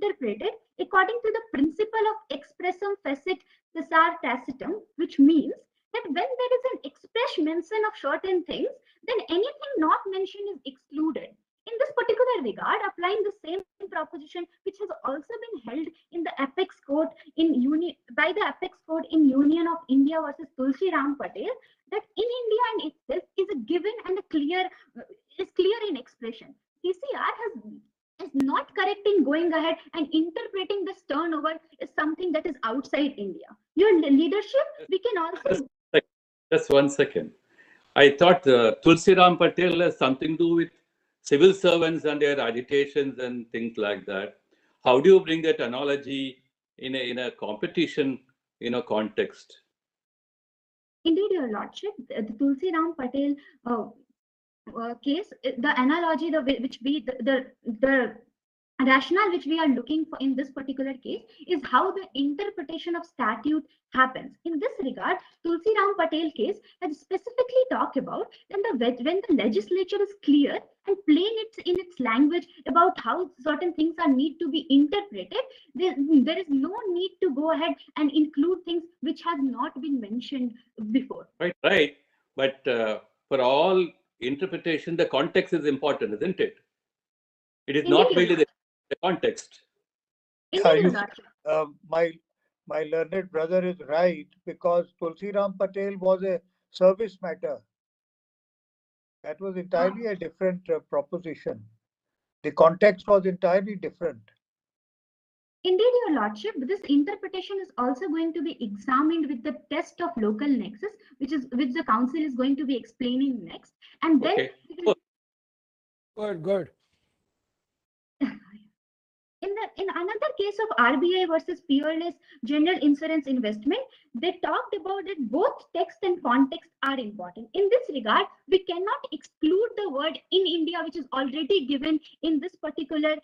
interpreted according to the principle of expressum fecit cessare tacitum, which means that when there is an express mention of certain things, then anything not mentioned is excluded. In this particular regard, applying the same proposition, which has also been held in the apex court by the apex court in Union of India versus Tulsi Ram Patel, that in India in itself is a given and is clear in expression. CCR is not correct in going ahead and interpreting this turnover as something that is outside India. Your leadership, we can also. Just 1 second. I thought Tulsi Ram Patel has something to do with civil servants and their agitations and things like that. How do you bring that analogy in a competition context? Indeed, Your Lordship, the Tulsi Ram Patel case, the analogy, the rationale which we are looking for in this particular case is how the interpretation of statute happens. In this regard, Tulsi Ram Patel case has specifically talked about when the legislature is clear and plain in its language about how certain things are need to be interpreted, there is no need to go ahead and include things which have not been mentioned before. Right. But for all interpretation, the context is important, isn't it? It is Indeed, not really the context. My learned brother is right, because Tulsi Ram Patel was a service matter. That was entirely a different proposition. The context was entirely different. Indeed, Your Lordship, this interpretation is also going to be examined with the test of local nexus, which the council is going to be explaining next. And then Good. In another case of RBI versus Peerless General Insurance Investment, they talked about that both text and context are important. In this regard, we cannot exclude the word in India, which is already given in this particular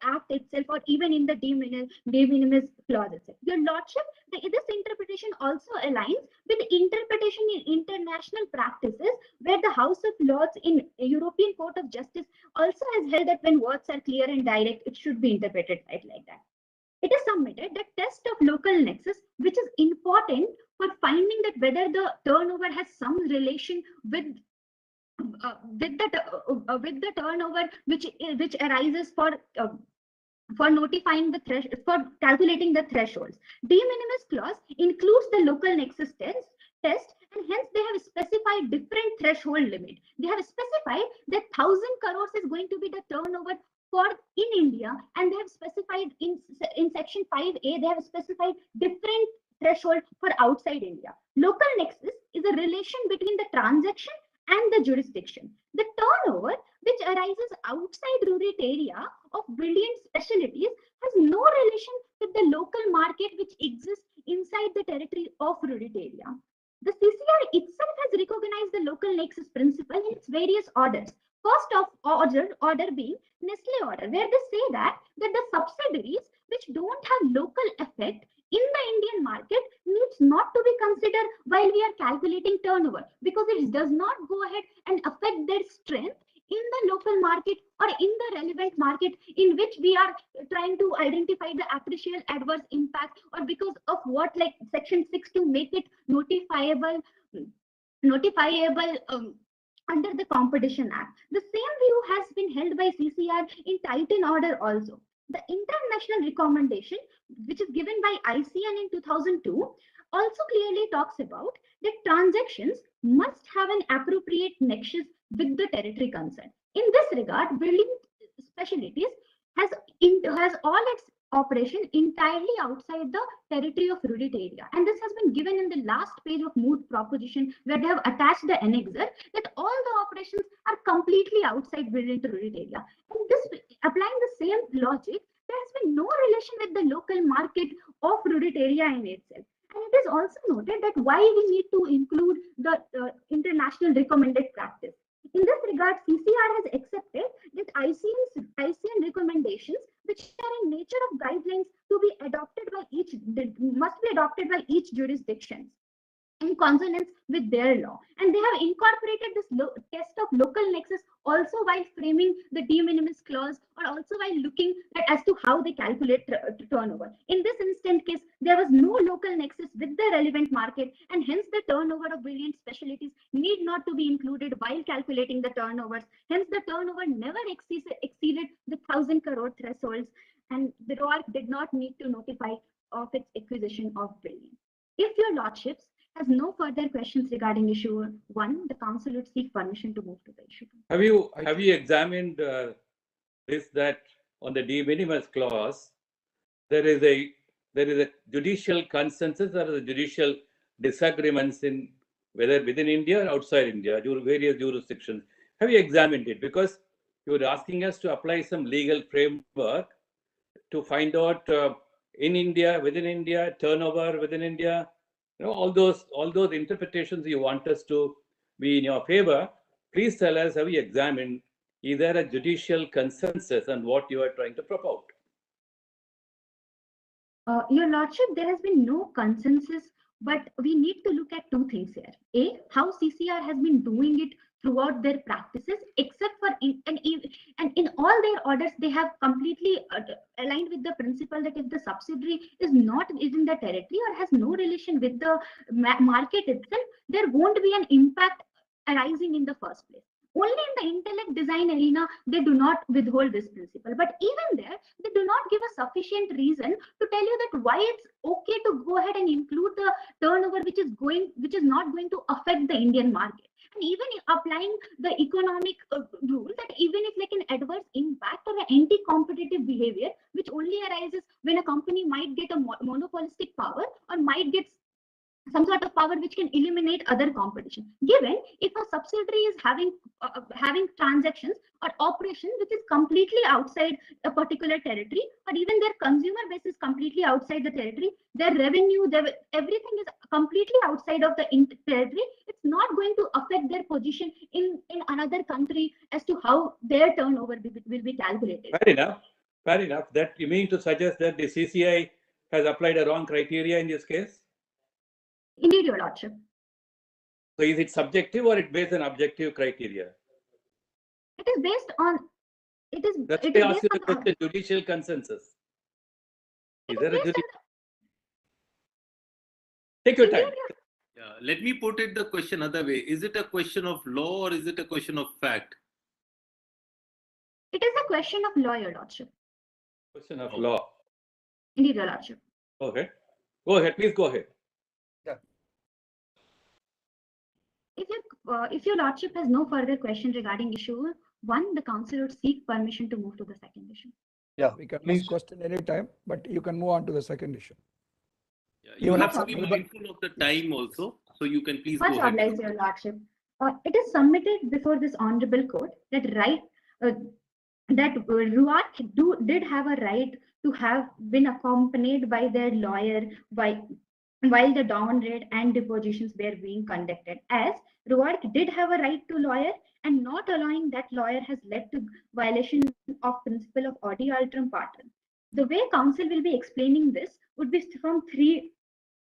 act itself, or even in the de minimis clause itself. Your Lordship, this interpretation also aligns with the interpretation in international practices, where the House of Lords in European Court of Justice also has held that when words are clear and direct, it should be interpreted right like that. It is submitted that test of local nexus, which is important for finding that whether the turnover has some relation with the turnover which arises for notifying the for calculating the thresholds. De minimis clause includes the local nexus test, and hence they have specified different threshold limit. They have specified that 1,000 crores is going to be the turnover in India, and they have specified in section 5A, they have specified different threshold for outside India. Local nexus is a relation between the transaction and the jurisdiction. The turnover which arises outside rural area of brilliant specialties has no relation with the local market which exists inside the territory of rural area. The CCR itself has recognized the local nexus principle in its various orders. First of order being Nestle order, where they say that the subsidiaries which don't have local effect in the Indian market needs not to be considered while we are calculating turnover, because it does not go ahead and affect their strength in the local market or in the relevant market in which we are trying to identify the appreciable adverse impact, or because of what, like section 6, to make it notifiable under the Competition Act. The same view has been held by CCR in Titan order also. The international recommendation, which is given by ICN in 2002, also clearly talks about that transactions must have an appropriate nexus with the territory concerned. In this regard, building specialties has all its operation entirely outside the territory of rural area, and this has been given in the last page of MOOT proposition, where they have attached the annexer that all the operations are completely outside rural area. And this, applying the same logic, there has been no relation with the local market of rural area in itself. And it is also noted that why we need to include the international recommended practice. In this regard, CCR has accepted that ICN recommendations, which are in nature of guidelines to be adopted by must be adopted by each jurisdiction. in consonance with their law. And they have incorporated this test of local nexus also while framing the de minimis clause, or also while looking at as to how they calculate turnover. In this instant case, there was no local nexus with the relevant market, and hence the turnover of brilliant specialties need not to be included while calculating the turnovers. Hence, the turnover never exceeded the 1,000 crore thresholds, and the ROARC did not need to notify of its acquisition of brilliant. If your lordships has no further questions regarding issue 1, the council would seek permission to move to the issue 2. Have you examined this, that on the de minimis clause there is a judicial consensus or the judicial disagreements in whether within India or outside India, various jurisdictions? Have you examined it? Because you were asking us to apply some legal framework to find out in India, within India, turnover within India. All those interpretations you want us to be in your favor. Please tell us, have you examined, is there a judicial consensus on what you are trying to propound? Your Lordship, there has been no consensus, but we need to look at two things here. A, how CCR has been doing it throughout their practices, except for in all their orders, they have completely aligned with the principle that if the subsidiary is not within the territory or has no relation with the market itself, there won't be an impact arising in the first place. Only in the intellect design arena, they do not withhold this principle. But even there, they do not give a sufficient reason to tell you that why it's okay to go ahead and include the turnover which is not going to affect the Indian market. And even applying the economic rule that even if like an adverse impact or an anti-competitive behavior, which only arises when a company might get a monopolistic power or might get some sort of power which can eliminate other competition. Given if a subsidiary is having transactions or operations which is completely outside a particular territory, or even their consumer base is completely outside the territory, their revenue, everything is completely outside of the territory, it's not going to affect their position in another country as to how their turnover will be calculated. Fair enough. That you mean to suggest that the CCI has applied a wrong criteria in this case? Indeed, Your Lordship. So is it subjective or it based on objective criteria? It is based on. That's why I asked you the question, judicial consensus. Is there a judicial? Take your time. Yeah, let me put it the question other way. Is it a question of law or is it a question of fact? It is a question of law, Your Lordship. Question of law. Indeed, Your Lordship. Okay. Go ahead. Please go ahead. If your Lordship has no further question regarding issue 1, the council would seek permission to move to the second issue. Yeah, we can please question any time, but you can move on to the second issue. Yeah, you have to be mindful of the time also, so you can please go ahead. Much obliged, Your Lordship. It is submitted before this honorable court that ROARC did have a right to have been accompanied by their lawyer while the down raid and depositions were being conducted, as ROARC did have a right to lawyer, and not allowing that lawyer has led to violation of principle of audi alteram partem. The way council will be explaining this would be from 3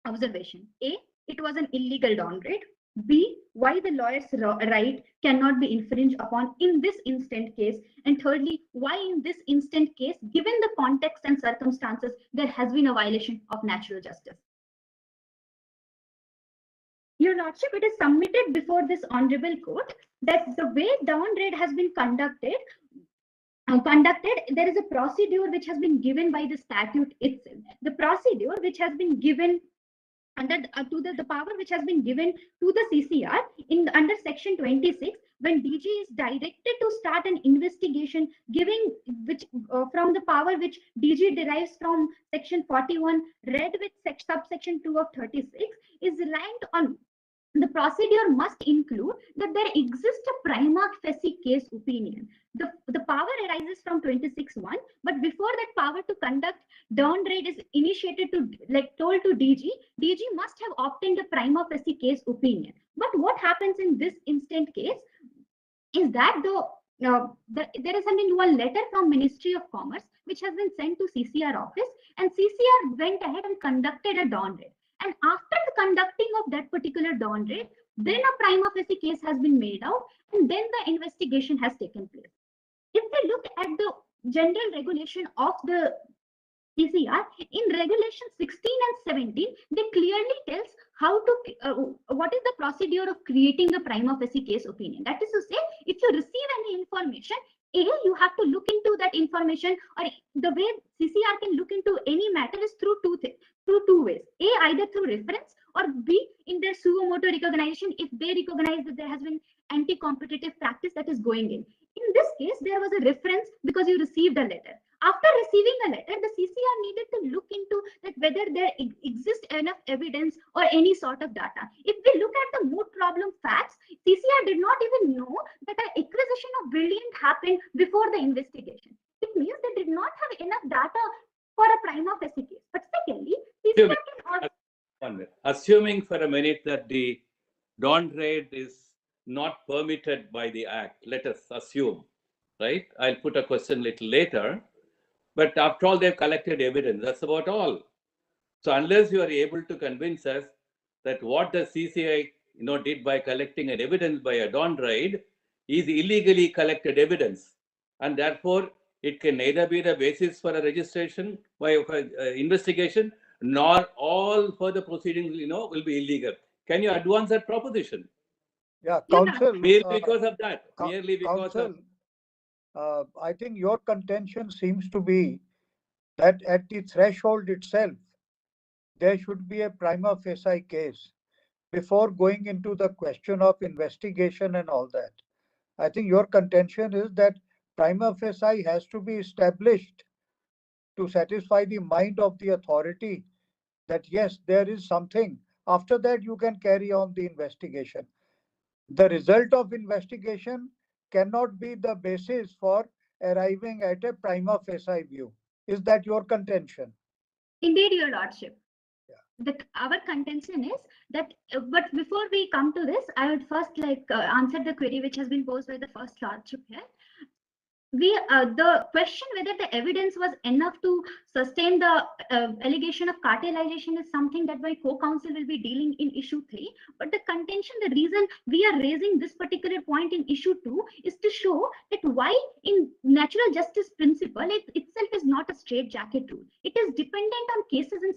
observations. A, it was an illegal down raid. B, why the lawyer's right cannot be infringed upon in this instant case. And thirdly, why in this instant case, given the context and circumstances, there has been a violation of natural justice. Your Lordship, it is submitted before this honorable court that the way down raid has been conducted, there is a procedure which has been given by the statute itself. The procedure which has been given under the power which has been given to the CCR under section 26, when DG is directed to start an investigation, from the power which DG derives from section 41, read with subsection 2 of 36, is reliant on the procedure must include that there exists a prima facie case opinion. The power arises from 26(1), but before that power to conduct down raid is initiated told to DG must have obtained a prima facie case opinion. But what happens in this instant case is that there has been one letter from Ministry of Commerce which has been sent to CCR office, and CCR went ahead and conducted a down raid. And after the conducting of that particular dawn raid, then a prima facie case has been made out, and then the investigation has taken place. If we look at the general regulation of the CCR, in regulation 16 and 17, they clearly tells how to what is the procedure of creating a prima facie case opinion. That is to say, if you receive any information, A, you have to look into that information, or the way CCR can look into any matter is through two ways. A, either through reference, or B, in their suo motu recognition, if they recognize that there has been anti-competitive practice that is going in. In this case, there was a reference because you received a letter. After receiving a letter, the CCR needed to look into that whether there exists enough evidence or any sort of data. If we look at the MOOT problem facts, CCR did not even know that an acquisition of Brilliant happened before the investigation. It means they did not have enough data for a prima facie case. But secondly, CCR can also... Assuming for a minute that the dawn raid is not permitted by the Act, let us assume, right? I'll put a question a little later. But after all, they've collected evidence. That's about all. So unless you are able to convince us that what the CCI did by collecting an evidence by a dawn raid is illegally collected evidence, and therefore it can neither be the basis for a registration by investigation, nor all further proceedings will be illegal. Can you advance that proposition? Yeah, counsel. Merely because of that. Merely because counsel, I think your contention seems to be that at the threshold itself, there should be a prima facie case before going into the question of investigation and all that. I think your contention is that prima facie has to be established to satisfy the mind of the authority that yes, there is something. After that, you can carry on the investigation. The result of investigation cannot be the basis for arriving at a prima facie view. Is that your contention? Indeed, Your Lordship. Yeah. Our contention is that, but before we come to this, I would first answer the query which has been posed by the first Lordship here. The question whether the evidence was enough to sustain the allegation of cartelization is something that my co-counsel will be dealing in issue 3. But the contention, the reason we are raising this particular point in issue 2 is to show that why in natural justice principle itself is not a straitjacket rule. It is dependent on cases and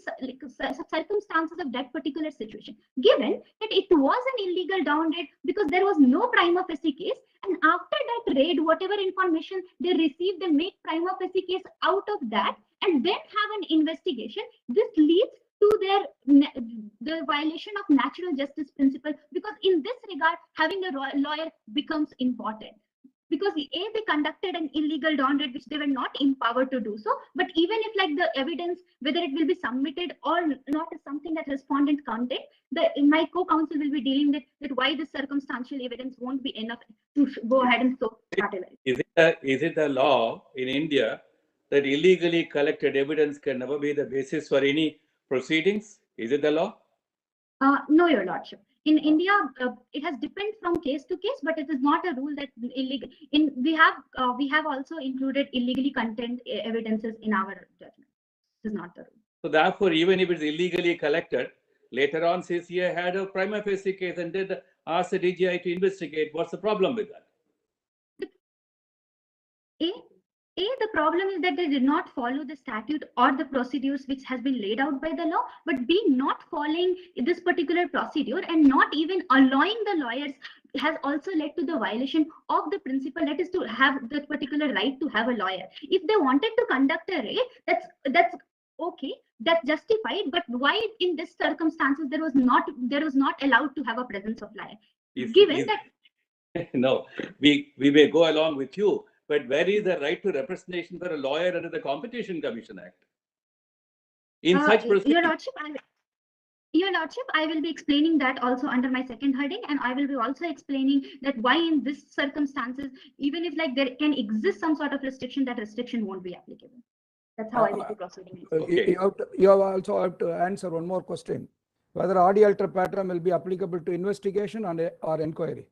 circumstances of that particular situation. Given that it was an illegal dawn raid because there was no prima facie case, and after that raid, whatever information they receive, they make prima facie case out of that and then have an investigation. This leads to the violation of natural justice principle, because in this regard, having a lawyer becomes important. Because A, they conducted an illegal dawn raid, which they were not empowered to do so. But even if the evidence, whether it will be submitted or not, is something that respondent contact, my co-counsel will be dealing with that why the circumstantial evidence won't be enough to go ahead and so cartelize. Is it the law in India that illegally collected evidence can never be the basis for any proceedings? Is it the law? No, Your Lordship. In India, it has depended from case to case, but it is not a rule that illegal. We have also included illegally contained evidences in our judgment. This is not the rule. So therefore, even if it's illegally collected, later on CCI had a prima facie case and did ask the DGI to investigate. What's the problem with that? The problem is that they did not follow the statute or the procedures which has been laid out by the law, but B, not following this particular procedure and not even allowing the lawyers has also led to the violation of the principle, that is to have the particular right to have a lawyer. If they wanted to conduct a raid, that's okay, that's justified. But why in this circumstances there was not allowed to have a presence of lawyer? No, we may go along with you. But where is the right to representation for a lawyer under the Competition Commission Act? In such proceedings, Your Lordship, I will be explaining that also under my second heading, and I will be also explaining that why in this circumstances, even if there can exist some sort of restriction, that restriction won't be applicable. That's how I will be proceeding. Okay. You also have to answer one more question: whether ADI alter pattern will be applicable to investigation or inquiry.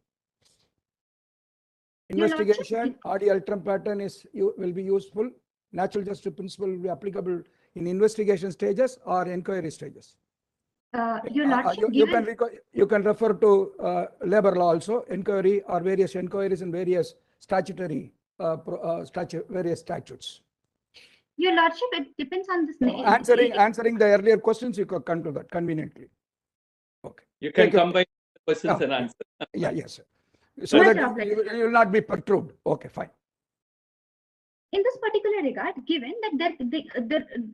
Investigation, ADI alter pattern will be useful. Natural justice principle will be applicable in investigation stages or inquiry stages. Your Lordship, you can refer to labor law also, inquiry or various inquiries in various statutory various statutes. Your Lordship, it depends on this. Answering the earlier questions, you could come to that conveniently. Okay. You can combine questions and answer. Yeah, yes. So No that problem. you will not be perturbed. Okay, fine. In this particular regard, given that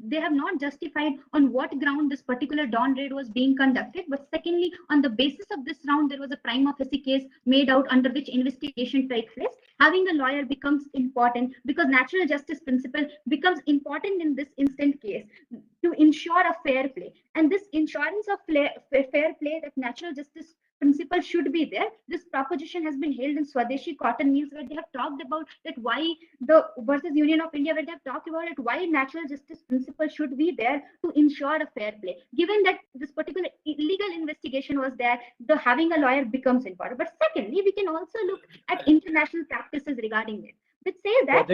they have not justified on what ground this particular dawn raid was being conducted, but secondly, on the basis of this round, there was a prima facie case made out under which investigation takes place. Having a lawyer becomes important because natural justice principle becomes important in this instant case to ensure a fair play. And this insurance of fair play, that natural justice principle should be there. This proposition has been held in Swadeshi Cotton Mills, where they have talked about that why the versus Union of India, where they have talked about it, why natural justice principle should be there to ensure a fair play. Given that this particular illegal investigation was there, the having a lawyer becomes important. But secondly, we can also look at international practices regarding it, which say that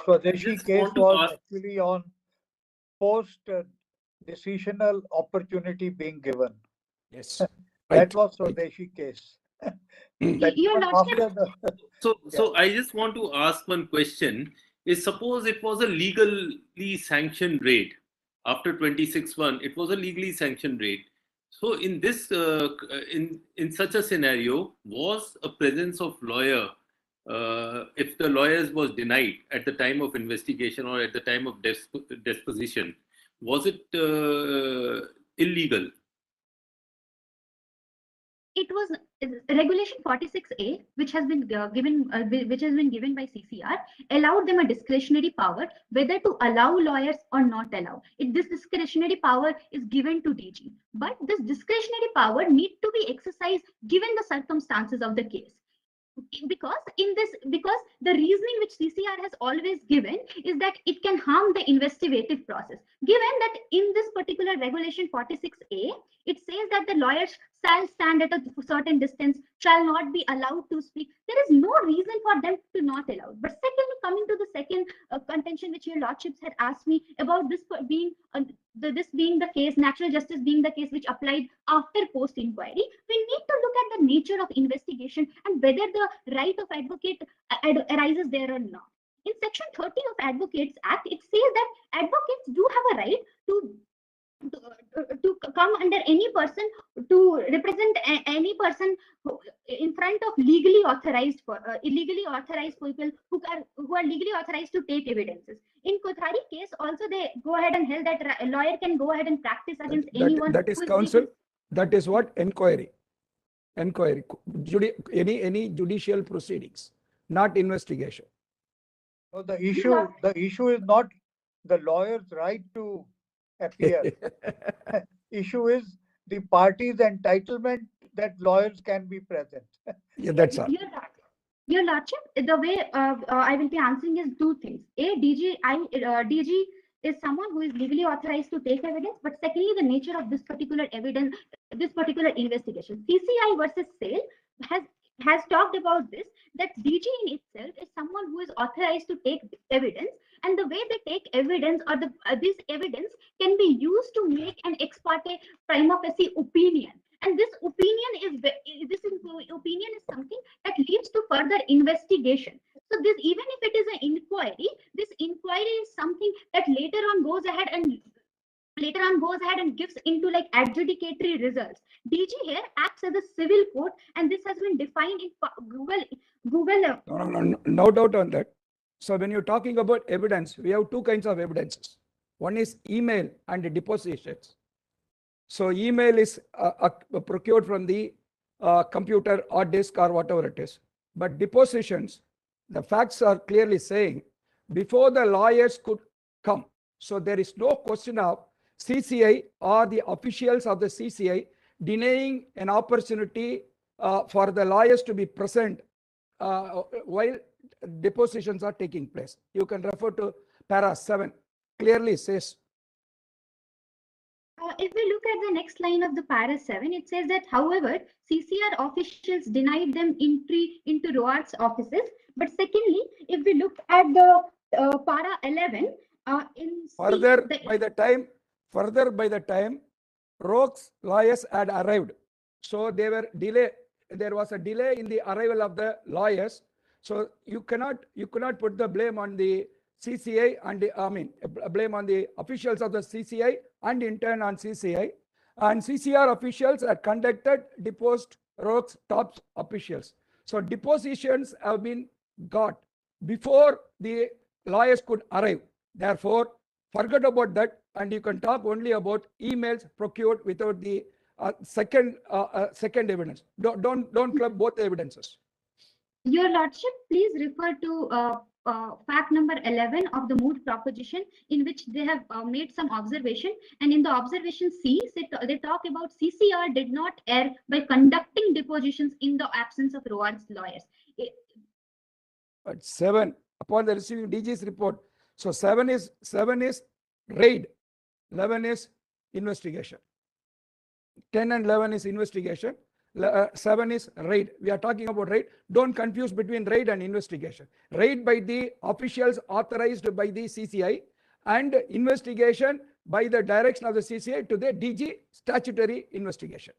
Swadeshi case was actually on post decisional opportunity being given. Yes. That was Swadeshi case. So I just want to ask one question. Is suppose it was a legally sanctioned raid after 26/1, it was a legally sanctioned raid. So in this in such a scenario, was a presence of lawyer, if the lawyers was denied at the time of investigation or at the time of disposition, was it illegal? It was regulation 46A, which has been given by CCR, allowed them a discretionary power whether to allow lawyers or not allow. This discretionary power is given to DG, but this discretionary power need to be exercised given the circumstances of the case. Because the reasoning which CCR has always given is that it can harm the investigative process. Given that in this particular regulation 46A, it says that the lawyers shall stand at a certain distance, shall not be allowed to speak. There is no reason for them to not allow. But secondly, coming to the second contention which your lordships had asked me about, this being the case, natural justice being the case which applied after post inquiry, we need to look at the nature of investigation and whether the right of advocate arises there or not. In section 30 of Advocates Act, it says that advocates do have a right to come under any person, to represent any person in front of legally authorized people who are legally authorized to take evidences. In Kothari case, also they go ahead and held that a lawyer can go ahead and practice against anyone. That is counsel. That is what? Inquiry. Any judicial proceedings, not investigation. So the issue is not the lawyer's right to appear. Issue is the party's entitlement that lawyers can be present. Yeah, that's all. Your lordship, the way I will be answering is two things. DG is someone who is legally authorized to take evidence, but secondly, the nature of this particular evidence, this particular investigation. CCI versus SAIL has talked about this, that DG in itself is someone who is authorized to take evidence, and the way they take evidence, or this evidence can be used to make an ex parte prima facie opinion. And this opinion is something that leads to further investigation. So this, even if it is an inquiry, this inquiry is something that later on goes ahead and gives into like adjudicatory results. DG here acts as a civil court, and this has been defined in Google. No doubt on that. So when you're talking about evidence, we have two kinds of evidences. One is email and depositions. So email is procured from the computer or disk or whatever it is. But depositions, the facts are clearly saying before the lawyers could come. So there is no question of CCI or the officials of the CCI denying an opportunity for the lawyers to be present while depositions are taking place. You can refer to para 7, clearly says. If we look at the next line of the para 7, it says that, however, CCR officials denied them entry into ROART's offices. But secondly, if we look at the para 11, by the time Rogue's lawyers had arrived. So they were delay. There was a delay in the arrival of the lawyers. So you cannot put the blame on the CCI and blame on the officials of the CCI and in turn on CCI. And CCR officials had deposed Rogue's top officials. So depositions have been got before the lawyers could arrive. Therefore, forget about that, and you can talk only about emails procured without the second evidence. Don't club both the evidences. Your Lordship, please refer to fact number 11 of the MOOT proposition, in which they have made some observation. And in the observation C, they talk about CCR did not err by conducting depositions in the absence of Roar's lawyers. But 7, upon the receiving DG's report. So 7 is raid, 11 is investigation. 10 and 11 is investigation. 7 is raid. We are talking about raid. Don't confuse between raid and investigation. Raid by the officials authorized by the CCI, and investigation by the direction of the CCI to the DG statutory investigation.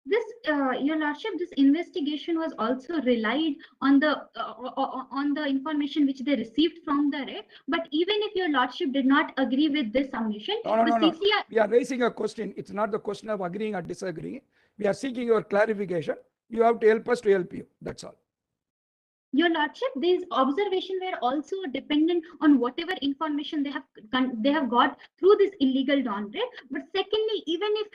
This, Your Lordship, this investigation was also relied on the information which they received from the raid. But even if Your Lordship did not agree with this submission, No. CCI... We are raising a question. It's not the question of agreeing or disagreeing. We are seeking your clarification. You have to help us to help you. That's all. Your Lordship, these observations were also dependent on whatever information they have got through this illegal dawn raid. But secondly, even if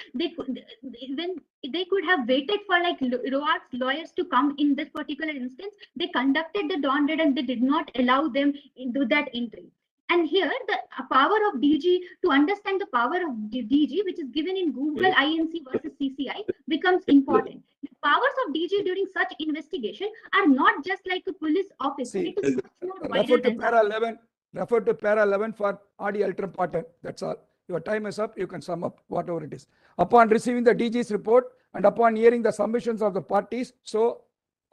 they could have waited for like Roar's lawyers to come in this particular instance, they conducted the dawn raid and they did not allow them into that entry. And here, the power of DG, to understand the power of DG, which is given in Google INC versus CCI, becomes important. The powers of DG during such investigation are not just like a police officer. See, it is much more refer wider to than that. Refer to para 11 for ad ultram patent. That's all. Your time is up. You can sum up whatever it is. Upon receiving the DG's report and upon hearing the submissions of the parties, so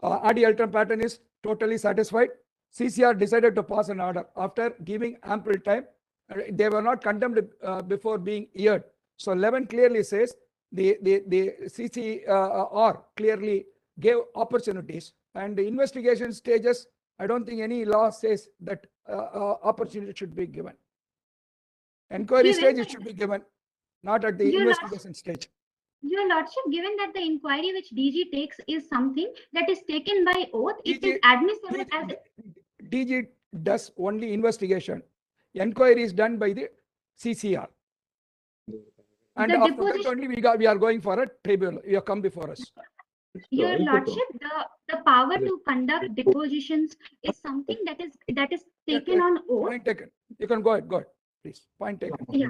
ad ultram patent is totally satisfied. CCR decided to pass an order after giving ample time. They were not condemned before being heard. So 11 clearly says the CCR clearly gave opportunities, and the investigation stages, I don't think any law says that opportunity should be given. Inquiry stage it should be given, not at the investigation stage. Your Lordship, given that the inquiry which DG takes is something that is taken by oath, it is admissible as... DG does only investigation. Inquiry is done by the CCR. And after that only we are going for a tribunal. You have come before us. Your Lordship, the power to conduct depositions is something that is taken on oath. Point taken. You can go ahead, please. Point taken. Yeah.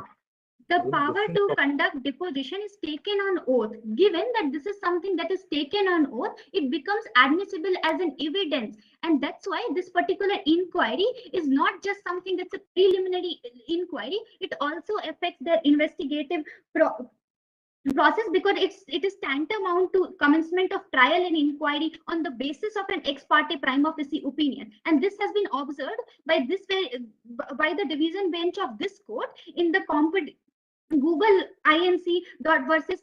The power to conduct deposition is taken on oath. Given that this is something that is taken on oath, it becomes admissible as an evidence. And that's why this particular inquiry is not just something that's a preliminary inquiry. It also affects the investigative process, because it is tantamount to commencement of trial and inquiry on the basis of an ex parte prima facie opinion. And this has been observed by the division bench of this court in the Google INC versus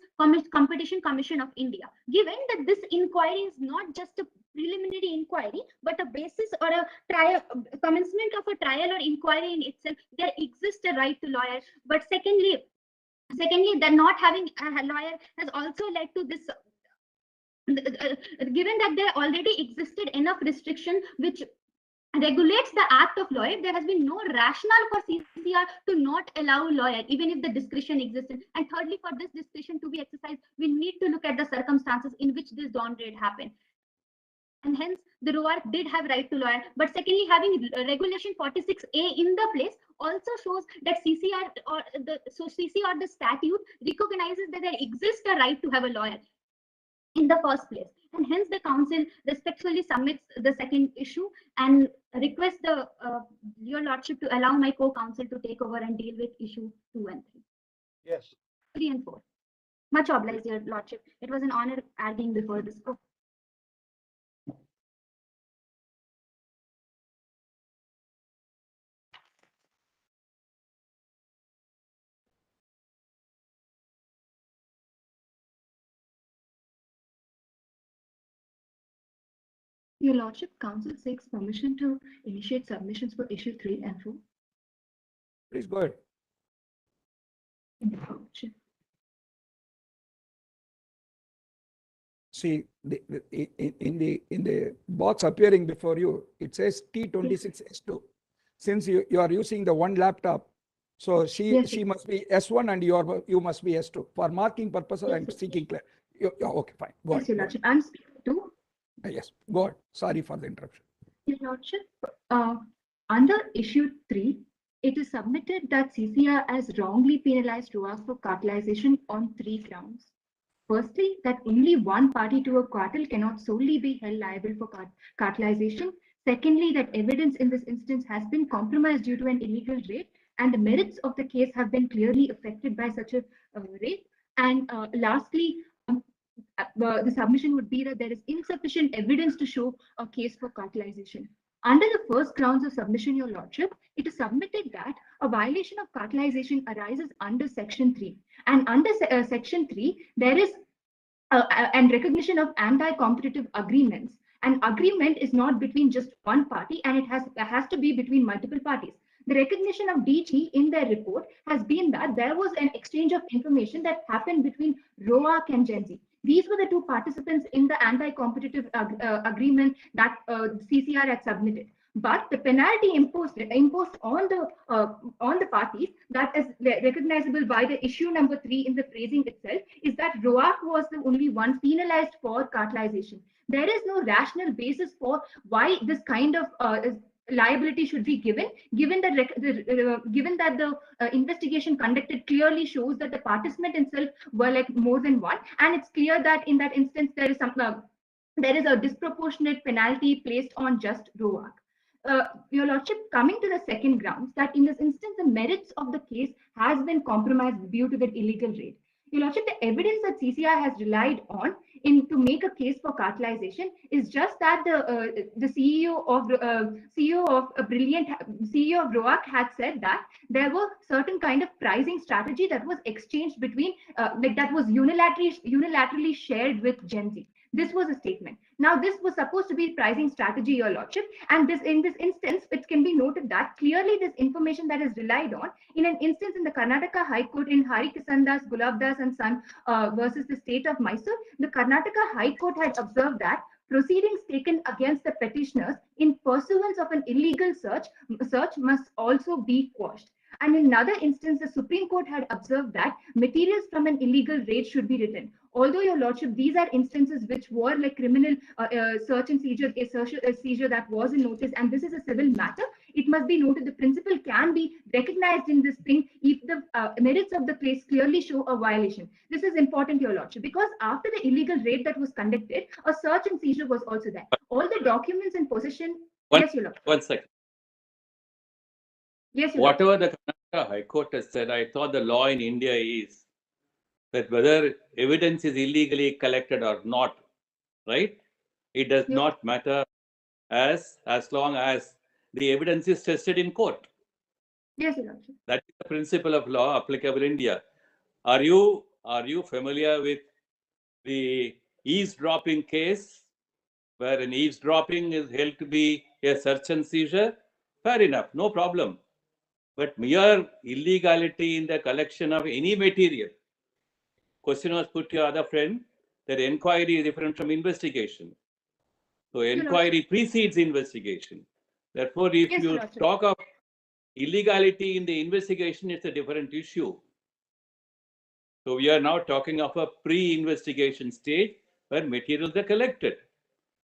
Competition Commission of India. Given that this inquiry is not just a preliminary inquiry, but a basis or a trial, commencement of a trial or inquiry in itself, there exists a right to lawyer. But secondly, the not having a lawyer has also led to this. Given that there already existed enough restriction which regulates the act of lawyer, there has been no rationale for CCR to not allow lawyer, even if the discretion existed. And thirdly, for this discretion to be exercised, we need to look at the circumstances in which this dawn raid happened. And hence, the Roar did have right to lawyer. But secondly, having regulation 46A in the place also shows that CCR or the statute recognizes that there exists a right to have a lawyer in the first place. And hence the council respectfully submits the second issue and requests your Lordship to allow my co-counsel to take over and deal with issue 2 and 3. Yes. 3 and 4. Much obliged, your Lordship. It was an honor arguing before this court. Your Lordship, Council seeks permission to initiate submissions for issue 3 and 4. Please go ahead. See, in the box appearing before you, it says T26S2. Since you are using the one laptop, so she must be S1 and you must be S2. For marking purposes, I'm seeking clear. Okay, fine. Go Yes, ahead. Your Lordship. I'm speaking to. Yes, go ahead. Sorry for the interruption. Your Lordship, under issue 3, it is submitted that CCR has wrongly penalized ROAS for cartelization on 3 grounds. Firstly, that only one party to a cartel cannot solely be held liable for cartelization. Secondly, that evidence in this instance has been compromised due to an illegal raid, and the merits of the case have been clearly affected by such a raid. And lastly, the submission would be that there is insufficient evidence to show a case for cartelization. Under the first grounds of submission, Your Lordship, it is submitted that a violation of cartelization arises under Section 3. And under Section 3, there is and recognition of anti-competitive agreements. An agreement is not between just one party, and it has to be between multiple parties. The recognition of DG in their report has been that there was an exchange of information that happened between ROAC and Gen Z. These were the two participants in the anti-competitive agreement that CCR had submitted. But the penalty imposed on the parties, that is recognizable by the issue number 3 in the phrasing itself, is that ROAC was the only one penalized for cartelization. There is no rational basis for why this kind of liability should be given that the investigation conducted clearly shows that the participant itself were like more than one, and it's clear that in that instance there is a disproportionate penalty placed on just ROAC. Your Lordship, coming to the second grounds, that in this instance the merits of the case has been compromised due to the illegal raid. Your Lordship, the evidence that CCI has relied on to make a case for cartelization is just that the CEO of ROAC had said that there were certain kind of pricing strategy that was exchanged between that was unilaterally shared with Gen Z. This was a statement. Now, this was supposed to be pricing strategy, Your Lordship, and in this instance, it can be noted that clearly this information that is relied on in an instance in the Karnataka High Court in Hari Kisan Das, Gulab Das and Son versus the state of Mysore, the Karnataka High Court had observed that proceedings taken against the petitioners in pursuance of an illegal search must also be quashed. And in another instance, the Supreme Court had observed that materials from an illegal raid should be written. Although, Your Lordship, these are instances which were like criminal search and seizure, a seizure that was in notice, and this is a civil matter. It must be noted the principle can be recognized in this thing if the merits of the case clearly show a violation. This is important, Your Lordship, because after the illegal raid that was conducted, a search and seizure was also there. All the documents in possession. Yes, Your Lordship. 1 second. Yes, Your Whatever the Karnataka High Court has said, I thought the law in India is that whether evidence is illegally collected or not, right? It does not matter as long as the evidence is tested in court. Yes, Your Lordship. That is the principle of law applicable in India. Are you familiar with the eavesdropping case, where an eavesdropping is held to be a search and seizure? Fair enough, no problem. But mere illegality in the collection of any material. Question was put to your other friend that inquiry is different from investigation. So inquiry precedes investigation. Therefore, if you talk of illegality in the investigation, it's a different issue. So we are now talking of a pre-investigation stage where materials are collected.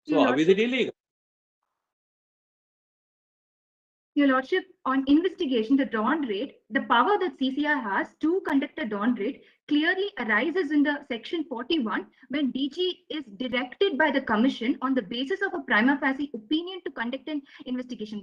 So how is it illegal? Your Lordship, on investigation, the dawn raid, the power that CCR has to conduct a dawn raid clearly arises in the section 41 when DG is directed by the commission on the basis of a prima facie opinion to conduct an investigation.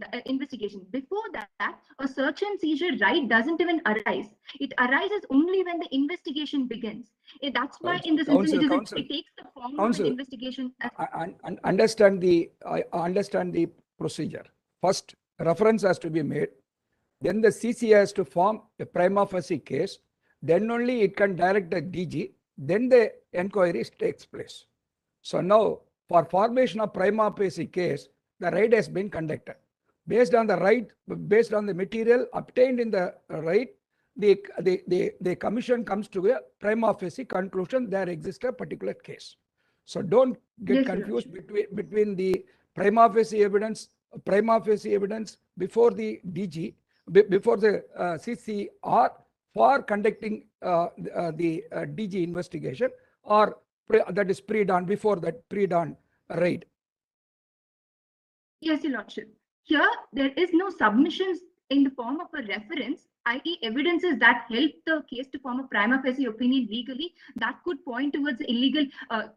Before that, a search and seizure right doesn't even arise. It arises only when the investigation begins. That's why in this instance, it takes the form of an investigation. I understand the procedure. First, reference has to be made, then the CCI has to form a prima facie case, then only it can direct the DG, then the inquiry takes place. So now for formation of prima facie case, the raid has been conducted. Based on the material obtained in the raid, the commission comes to a prima facie conclusion there exists a particular case. So don't get confused between the prima facie evidence before the DG, before the CCR for conducting the DG investigation, or that is pre-dawn, before that pre-dawn raid. Yes, Your Lordship. Here, there is no submissions in the form of a reference, i.e. evidences that help the case to form a prima facie opinion legally that could point towards illegal,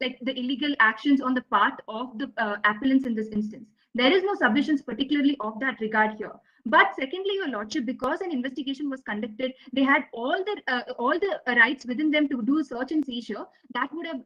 like the illegal actions on the part of the appellants in this instance. There is no submissions particularly of that regard here. But secondly, Your Lordship, because an investigation was conducted, they had all the rights within them to do search and seizure that would have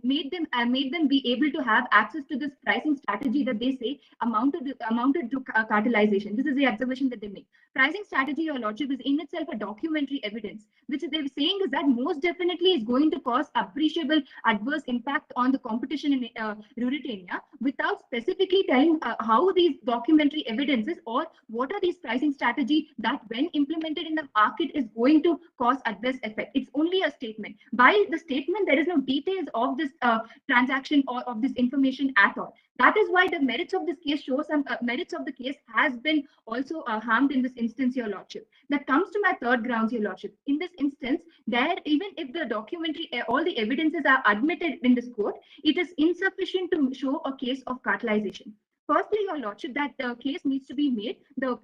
made them be able to have access to this pricing strategy that they say amounted to cartelization. This is the observation that they make. Pricing strategy, Your Lordship, is in itself a documentary evidence, which they're saying is that most definitely is going to cause appreciable adverse impact on the competition in Ruritania, without specifically telling how these documentary evidences or what are these pricing strategy that when implemented in the market is going to cause adverse effect. It's only a statement. By the statement, there is no details of this transaction or of this information at all. That is why the merits of this case show some merits of the case has been also harmed in this instance, Your Lordship. That comes to my third grounds, Your Lordship. In this instance, there, even if the documentary, all the evidences are admitted in this court, it is insufficient to show a case of cartelization. Firstly, Your Lordship, that the case needs to be made, the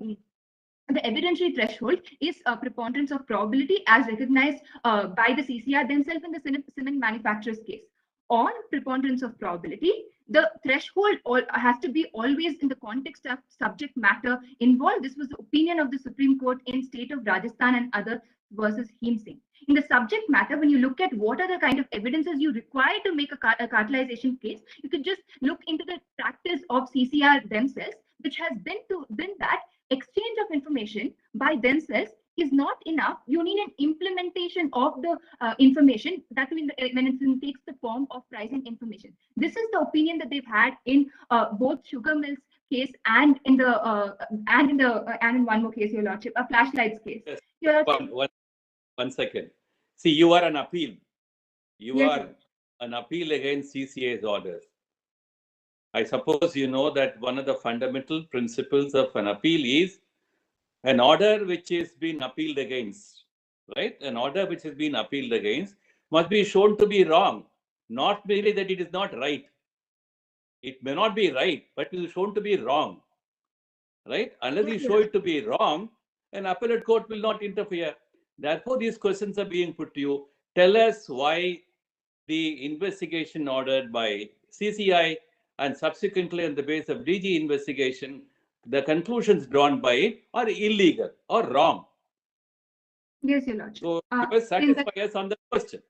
evidentiary threshold is a preponderance of probability as recognized by the CCR themselves in the cement manufacturer's case. On preponderance of probability, the threshold has to be always in the context of subject matter involved. This was the opinion of the Supreme Court in state of Rajasthan and other versus Heem Singh. In the subject matter, when you look at what are the kind of evidences you require to make a cartelization case, you could just look into the practice of CCR themselves, which has been that exchange of information by themselves is not enough. You need an implementation of the information that when it takes the form of pricing information. This is the opinion that they've had in both Sugar Mills case and in one more case, Your Lordship, a flashlights case. Yes. One second. See, you are an appeal. You Yes, are sir. an appeal against CCA's orders. I suppose you know that one of the fundamental principles of an appeal is an order which is being appealed against, right? An order which has been appealed against must be shown to be wrong, not merely that it is not right. It may not be right, but it is shown to be wrong, right? Unless you show it to be wrong, an appellate court will not interfere. Therefore, these questions are being put to you. Tell us why the investigation ordered by CCI and subsequently on the basis of DG investigation, the conclusions drawn by it are illegal or wrong. Yes, Your Lordship. So you must satisfy us on the question.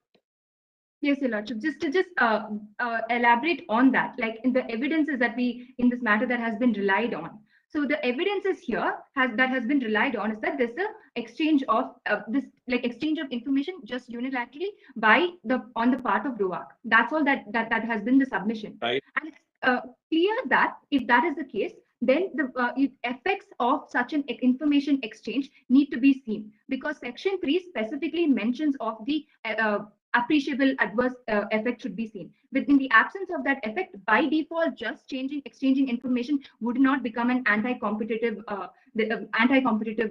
Yes, Your Lordship. Just to elaborate on that, like in the evidences that in this matter that has been relied on. So the evidences here that has been relied on is that there's a exchange of exchange of information just unilaterally on the part of ROAC. That's all that has been the submission. Right. And it's clear that if that is the case, then the effects of such an information exchange need to be seen, because Section 3 specifically mentions of the appreciable adverse effect should be seen. Within the absence of that effect, by default, just exchanging information would not become an anti-competitive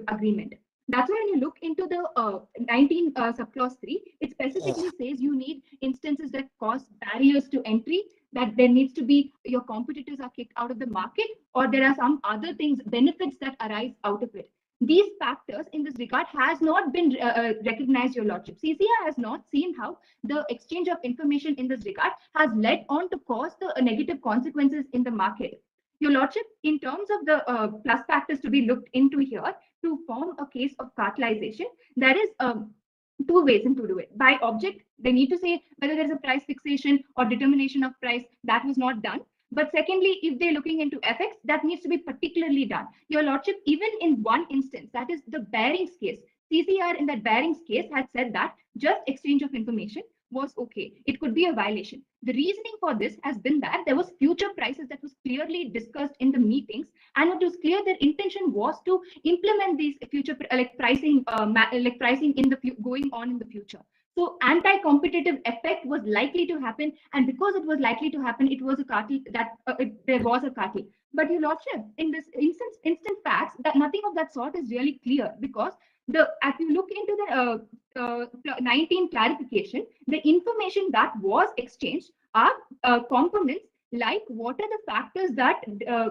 agreement. That's why when you look into the 19 subclause 3, it specifically says you need instances that cause barriers to entry, that there needs to be your competitors are kicked out of the market, or there are some other things, benefits that arise out of it. These factors in this regard has not been recognized, Your Lordship. CCI has not seen how the exchange of information in this regard has led on to cause the negative consequences in the market. Your Lordship, in terms of the plus factors to be looked into here to form a case of cartelization, there is two ways in to do it. By object, they need to say whether there is a price fixation or determination of price. That was not done. But secondly, if they're looking into effects, that needs to be particularly done. Your Lordship, even in one instance, that is the bearings case, CCR in that bearings case had said that just exchange of information was okay. It could be a violation. The reasoning for this has been that there was future prices that was clearly discussed in the meetings, and it was clear their intention was to implement these future pricing in the going on in the future. So anti-competitive effect was likely to happen, and because it was likely to happen, it was a cartel there was a cartel. But your lordship, in this instant facts, that nothing of that sort is really clear, because if you look into the 19 clarification, the information that was exchanged are components like what are the factors that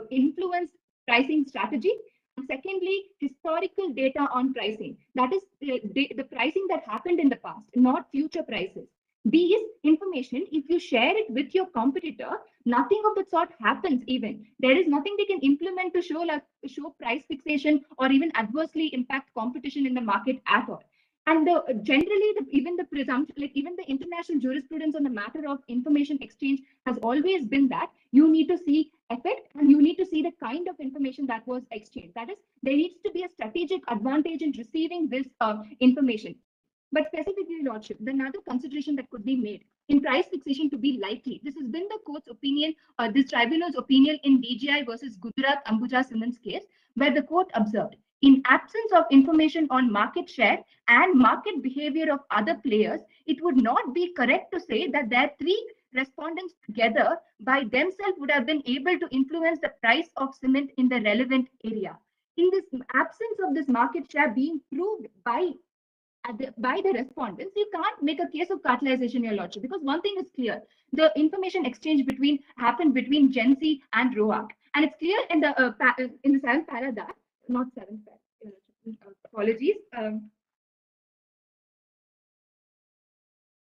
influence pricing strategy. And secondly, historical data on pricing. That is the pricing that happened in the past, not future prices. These information, if you share it with your competitor, nothing of the sort happens even. There is nothing they can implement to show price fixation or even adversely impact competition in the market at all. And generally, even the presumption, even the international jurisprudence on the matter of information exchange has always been that you need to see effect and you need to see the kind of information that was exchanged. That is, there needs to be a strategic advantage in receiving this information. But specifically, Lordship, another consideration that could be made in price fixation to be likely. This has been the court's opinion, this tribunal's opinion in DGI versus Gujarat Ambuja Cements case, where the court observed, in absence of information on market share and market behavior of other players, it would not be correct to say that their three respondents together by themselves would have been able to influence the price of cement in the relevant area. In this absence of this market share being proved by the respondents, you can't make a case of cartelization, your lordship, because one thing is clear: the information exchange happened between Gen Z and ROAC, and it's clear in the seventh para that, not seventh para, apologies.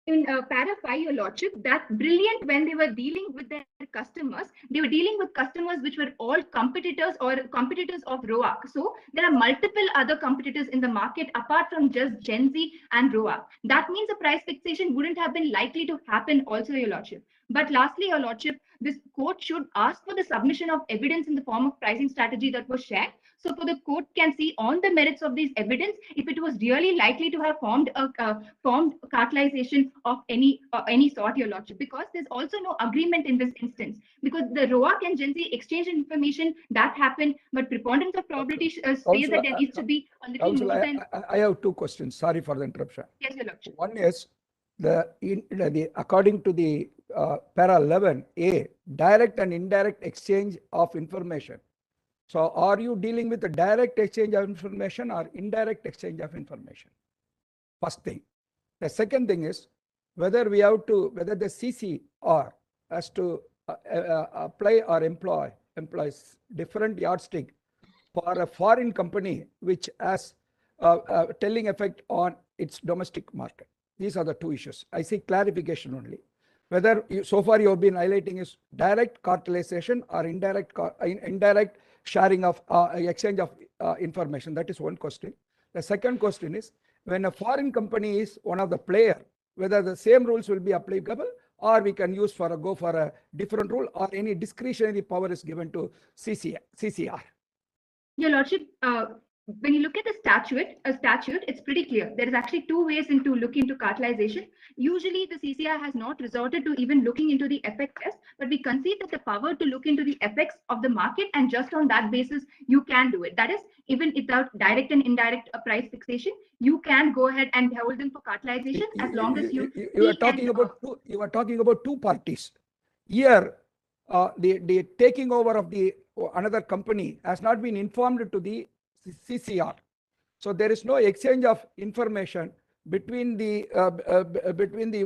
In para 5, your lordship, that brilliant when they were dealing with their customers, they were dealing with customers which were all competitors or competitors of ROAC. So there are multiple other competitors in the market apart from just Gen Z and ROAC. That means a price fixation wouldn't have been likely to happen also, your lordship. But lastly, your lordship, this court should ask for the submission of evidence in the form of pricing strategy that was shared. So for the court can see on the merits of these evidence if it was really likely to have formed cartelization of any sort, your lordship, because there's also no agreement in this instance, because the ROAC and Gen Z exchange information that happened, but preponderance of probability says that there needs to be a little more than. I have two questions. Sorry for the interruption. Yes, your lordship. One is according to the para 11A, direct and indirect exchange of information. So are you dealing with the direct exchange of information or indirect exchange of information? First thing. The second thing is whether the CCR has to apply or employs different yardstick for a foreign company which has telling effect on its domestic market. These are the two issues. I see clarification only. Whether so far you have been highlighting is direct cartelization or indirect sharing of exchange of information. That is one question. The second question is, when a foreign company is one of the player, whether the same rules will be applicable or we can use go for a different rule, or any discretionary power is given to CCR. Your lordship, when you look at the statute, it's pretty clear. There is actually two ways to look into cartelization. Usually the CCR has not resorted to even looking into the effect test, but we concede that the power to look into the effects of the market, and just on that basis, you can do it. That is, even without direct and indirect price fixation, you can go ahead and hold them for cartelization as long as you are talking about two parties. Here, the taking over of the another company has not been informed to the CCR. So there is no exchange of information between the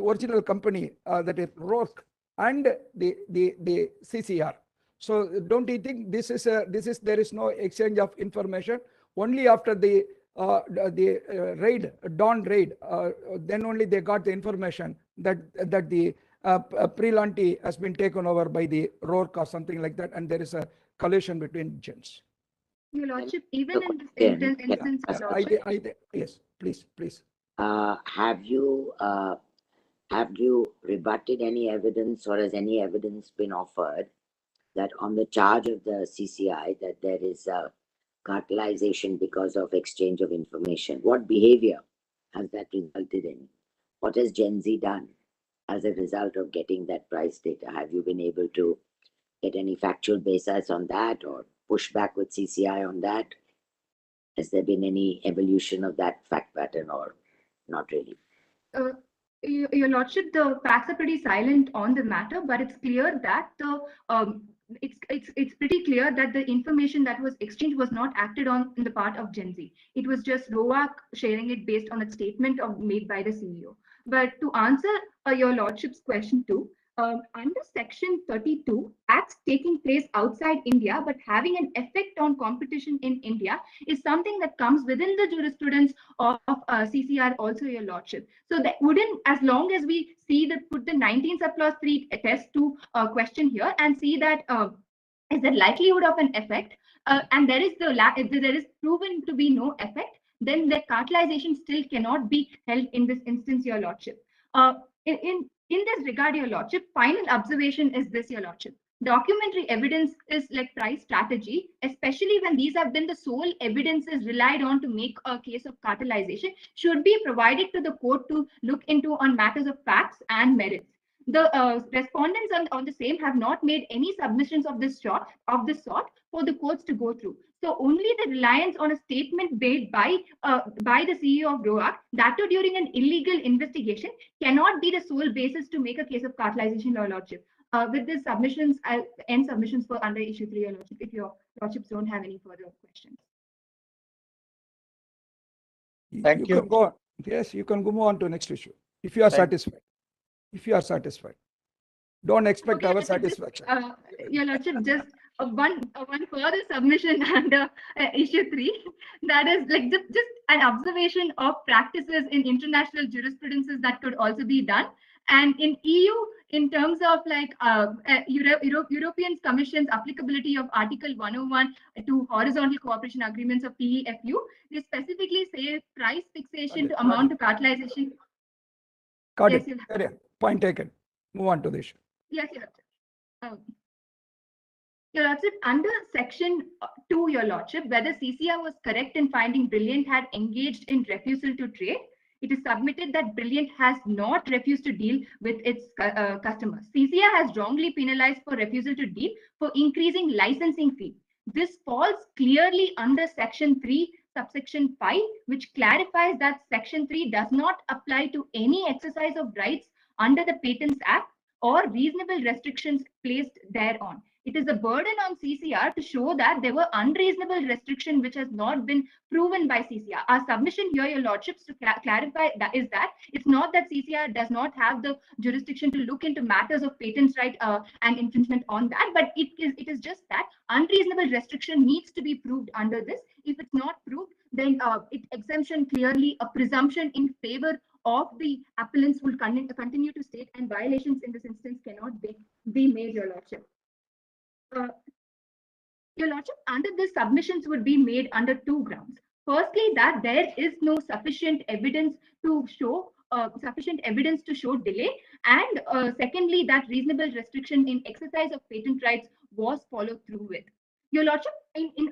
original company, that is ROAC, and the CCR. So don't you think there is no exchange of information? Only after the dawn raid, then only they got the information that the Pre-Lanti has been taken over by the ROAC or something like that, and there is a collision between gens. Your lordship, even in this instance, yes, please. Have you rebutted any evidence, or has any evidence been offered that on the charge of the CCI that there is a cartelization because of exchange of information? What behavior has that resulted in? What has Gen Z done? as a result of getting that price data? Have you been able to get any factual basis on that or push back with CCI on that? Has there been any evolution of that fact pattern or not really? Your Lordship, the facts are pretty silent on the matter, but it's clear that it's pretty clear that the information that was exchanged was not acted on in the part of Gen Z. It was just ROAC sharing it based on a statement made by the CEO. But to answer your Lordship's question too, under Section 32, acts taking place outside India but having an effect on competition in India is something that comes within the jurisprudence of CCR also, your Lordship. So that wouldn't, as long as we see that, put the 19 subclause 3 test to question here and see that is the likelihood of an effect, and there is proven to be no effect, then the cartelization still cannot be held in this instance, your Lordship. In this regard, your Lordship, final observation is this, your Lordship. Documentary evidence is like price strategy, especially when these have been the sole evidences relied on to make a case of cartelization, should be provided to the court to look into on matters of facts and merits. The respondents on the same have not made any submissions of this sort for the courts to go through. So only the reliance on a statement made by the CEO of ROAC, that too during an illegal investigation, cannot be the sole basis to make a case of cartelization, your Lordship. With these submissions, I'll end submissions for under issue 3, your Lordship, if your Lordships don't have any further questions. Thank you. Can go on. Yes, you can go on to next issue if you are satisfied. If you are satisfied, don't expect our satisfaction. Your Lordship, just one further submission under issue 3. That is like just an observation of practices in international jurisprudences that could also be done. And in EU, in terms of like European Commission's applicability of Article 101 to horizontal cooperation agreements of PEFU, they specifically say price fixation to amount to cartelization. Got Yes, it. Point taken. Move on to the issue. Yes, Your Lordship. Your Lordship, under Section 2, Your Lordship, whether CCR was correct in finding Brilliant had engaged in refusal to trade, it is submitted that Brilliant has not refused to deal with its customers. CCR has wrongly penalized for refusal to deal for increasing licensing fee. This falls clearly under Section 3, subsection 5, which clarifies that Section 3 does not apply to any exercise of rights under the Patents Act or reasonable restrictions placed thereon. It is a burden on CCR to show that there were unreasonable restrictions which has not been proven by CCR. Our submission here, Your Lordships, to clarify that is that it's not that CCR does not have the jurisdiction to look into matters of patents right and infringement on that, but it is just that unreasonable restriction needs to be proved under this. If it's not proved, then exemption clearly a presumption in favor of the appellants will continue to state, and violations in this instance cannot be made, Your Lordship. Your Lordship, under this, submissions would be made under 2 grounds. Firstly, that there is no sufficient evidence to show delay, and secondly, that reasonable restriction in exercise of patent rights was followed through with. Your Lordship,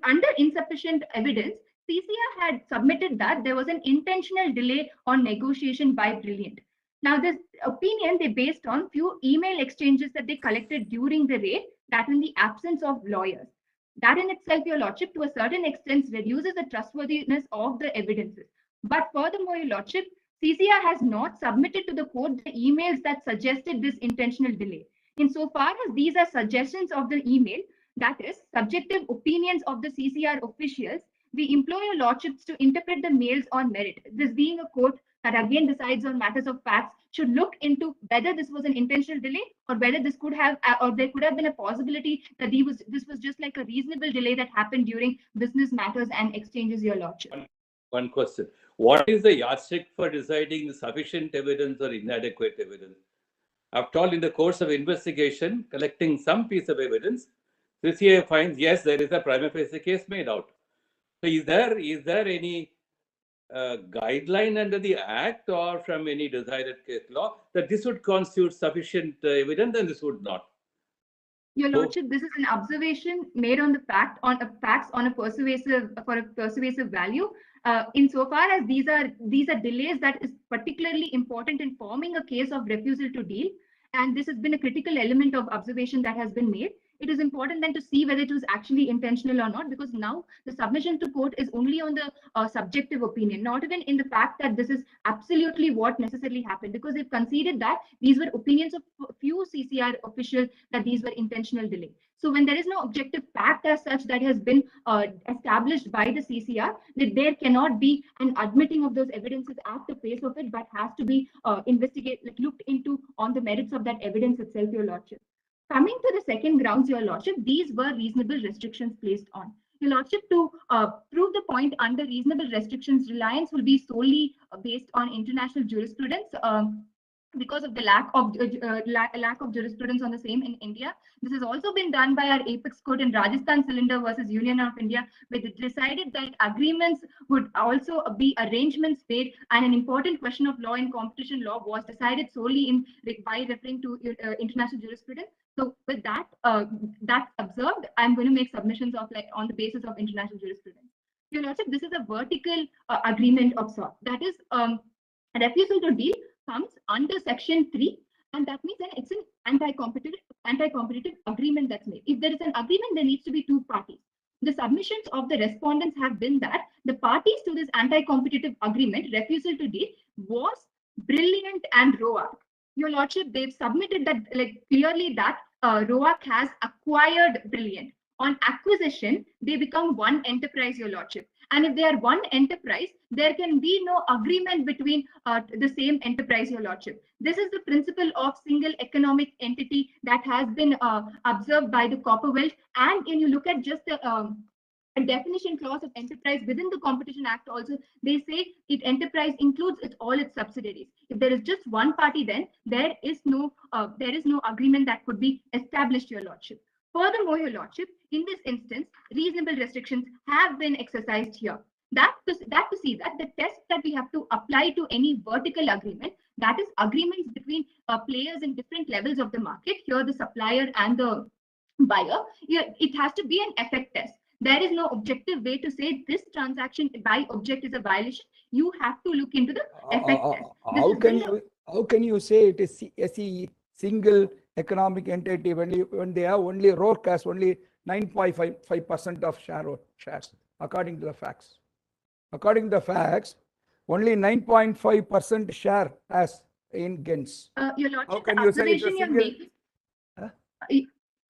under insufficient evidence, CCR had submitted that there was an intentional delay on negotiation by Brilliant. Now, this opinion they based on few email exchanges that they collected during the raid, that in the absence of lawyers. That in itself, Your Lordship, to a certain extent reduces the trustworthiness of the evidences. But furthermore, Your Lordship, CCR has not submitted to the court the emails that suggested this intentional delay. Insofar as these are suggestions of the email, that is, subjective opinions of the CCR officials, we implore Your Lordships to interpret the mails on merit. This being a court that again decides on matters of facts, should look into whether this was an intentional delay or whether this could have, or there could have been a possibility that this was just like a reasonable delay that happened during business matters and exchanges, Your Lordship. One question. What is the yardstick for deciding sufficient evidence or inadequate evidence? After all, in the course of investigation, collecting some piece of evidence, CCI finds, yes, there is a prima facie case made out. So is there any guideline under the Act or from any decided case law that this would constitute sufficient evidence and this would not? Your Lordship, this is an observation made on the facts on a persuasive value, insofar as these are delays that is particularly important in forming a case of refusal to deal, and this has been a critical element of observation that has been made. It is important then to see whether it was actually intentional or not, because now the submission to court is only on the subjective opinion, not even in the fact that this is absolutely what necessarily happened, because they've conceded that these were opinions of few CCR officials that these were intentional delay. So when there is no objective fact as such that has been established by the CCR, that there cannot be an admitting of those evidences at the face of it, but has to be looked into on the merits of that evidence itself, Your Lordship. Coming to the second grounds, Your Lordship, these were reasonable restrictions placed on. Your Lordship, to prove the point under reasonable restrictions, reliance will be solely based on international jurisprudence. Because of the lack of jurisprudence on the same in India. This has also been done by our apex court in Rajasthan Cylinder versus Union of India, where it decided that agreements would also be arrangements made, and an important question of law in competition law was decided solely by referring to international jurisprudence. So with that, that's observed, I'm going to make submissions of on the basis of international jurisprudence. Your Lordship, this is a vertical agreement of sort. That is, a refusal to deal comes under section 3, and that means that it's an anti-competitive agreement that's made. If there is an agreement, there needs to be two parties. The submissions of the respondents have been that the parties to this anti-competitive agreement, refusal to deal, was Brilliant and ROAC. Your Lordship, they've submitted that clearly that ROAC has acquired Brilliant. On acquisition, they become one enterprise, Your Lordship. And if they are one enterprise, there can be no agreement between the same enterprise, Your Lordship. This is the principle of single economic entity that has been observed by the Copperwelt. And when you look at just the a definition clause of enterprise within the Competition Act also, they say enterprise includes all its subsidiaries. If there is just one party, then there is no agreement that could be established, Your Lordship. Furthermore, Your Lordship, in this instance, reasonable restrictions have been exercised here. That to see that the test that we have to apply to any vertical agreement, that is agreements between players in different levels of the market, here the supplier and the buyer, it has to be an effect test. There is no objective way to say this transaction by object is a violation. You have to look into the effect test. How can you say it is a single economic entity when they have only ROAC has only 9.55% of shares, according to the facts? According to the facts, only 9.5% share as in Gens. Your Lordship, the observation you're making,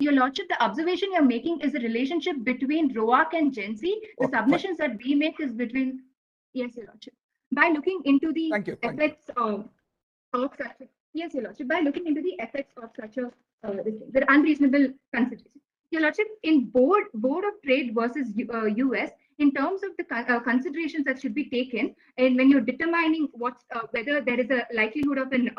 Your Lordship, the observation you're making is a relationship between ROAC and Gen Z. The submissions that we make is between, yes, Your Lordship. By looking into the effects of such, yes, Your Lordship, by looking into the effects of such a the unreasonable consideration. Your Lordship, in Board of Trade versus US, in terms of the considerations that should be taken, and when you're determining whether there is a likelihood of an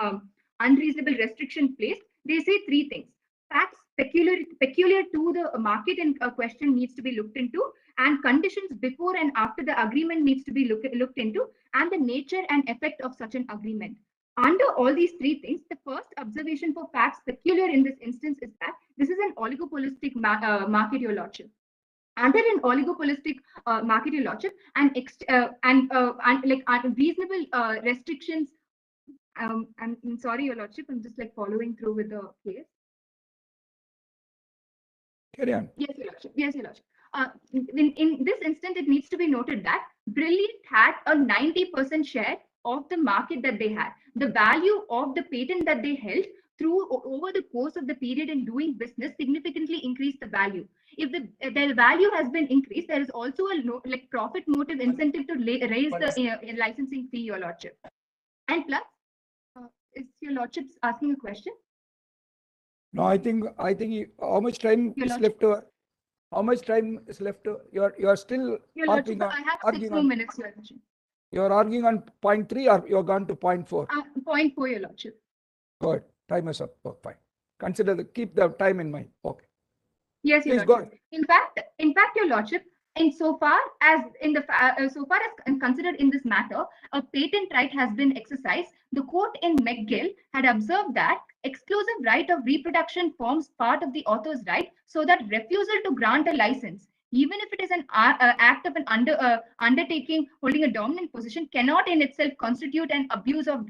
unreasonable restriction placed, they say three things. Facts peculiar to the market in question needs to be looked into, and conditions before and after the agreement needs to be looked into, and the nature and effect of such an agreement. Under all these three things, the first observation for facts peculiar in this instance is that this is an oligopolistic market, Your Lordship. Under an oligopolistic market, Your Lordship, and reasonable restrictions. I'm sorry, Your Lordship, I'm just following through with the case. Carry on. Yes, Your Lordship. Yes, Your Lordship. In this instance, it needs to be noted that Brilliant had a 90% share of the market that they had. The value of the patent that they held over the course of the period in doing business significantly increased the value. If the value has been increased, there is also a profit motive incentive to raise the licensing fee, Your Lordship. And plus, is Your Lordship asking a question? No, I think how much time is left to? How much time is left to? You're still arguing on. I have 6 more minutes, Your Lordship. You're arguing on point 3 or you're gone to point 4? Point 4, Your Lordship. Good. Time is up. Oh, fine. Keep the time in mind. Okay. Yes, Your Lordship. In fact, Your Lordship, insofar as considered in this matter, a patent right has been exercised. The court in McGill had observed that exclusive right of reproduction forms part of the author's right, so that refusal to grant a license even if it is an act of an undertaking holding a dominant position, cannot in itself constitute an abuse of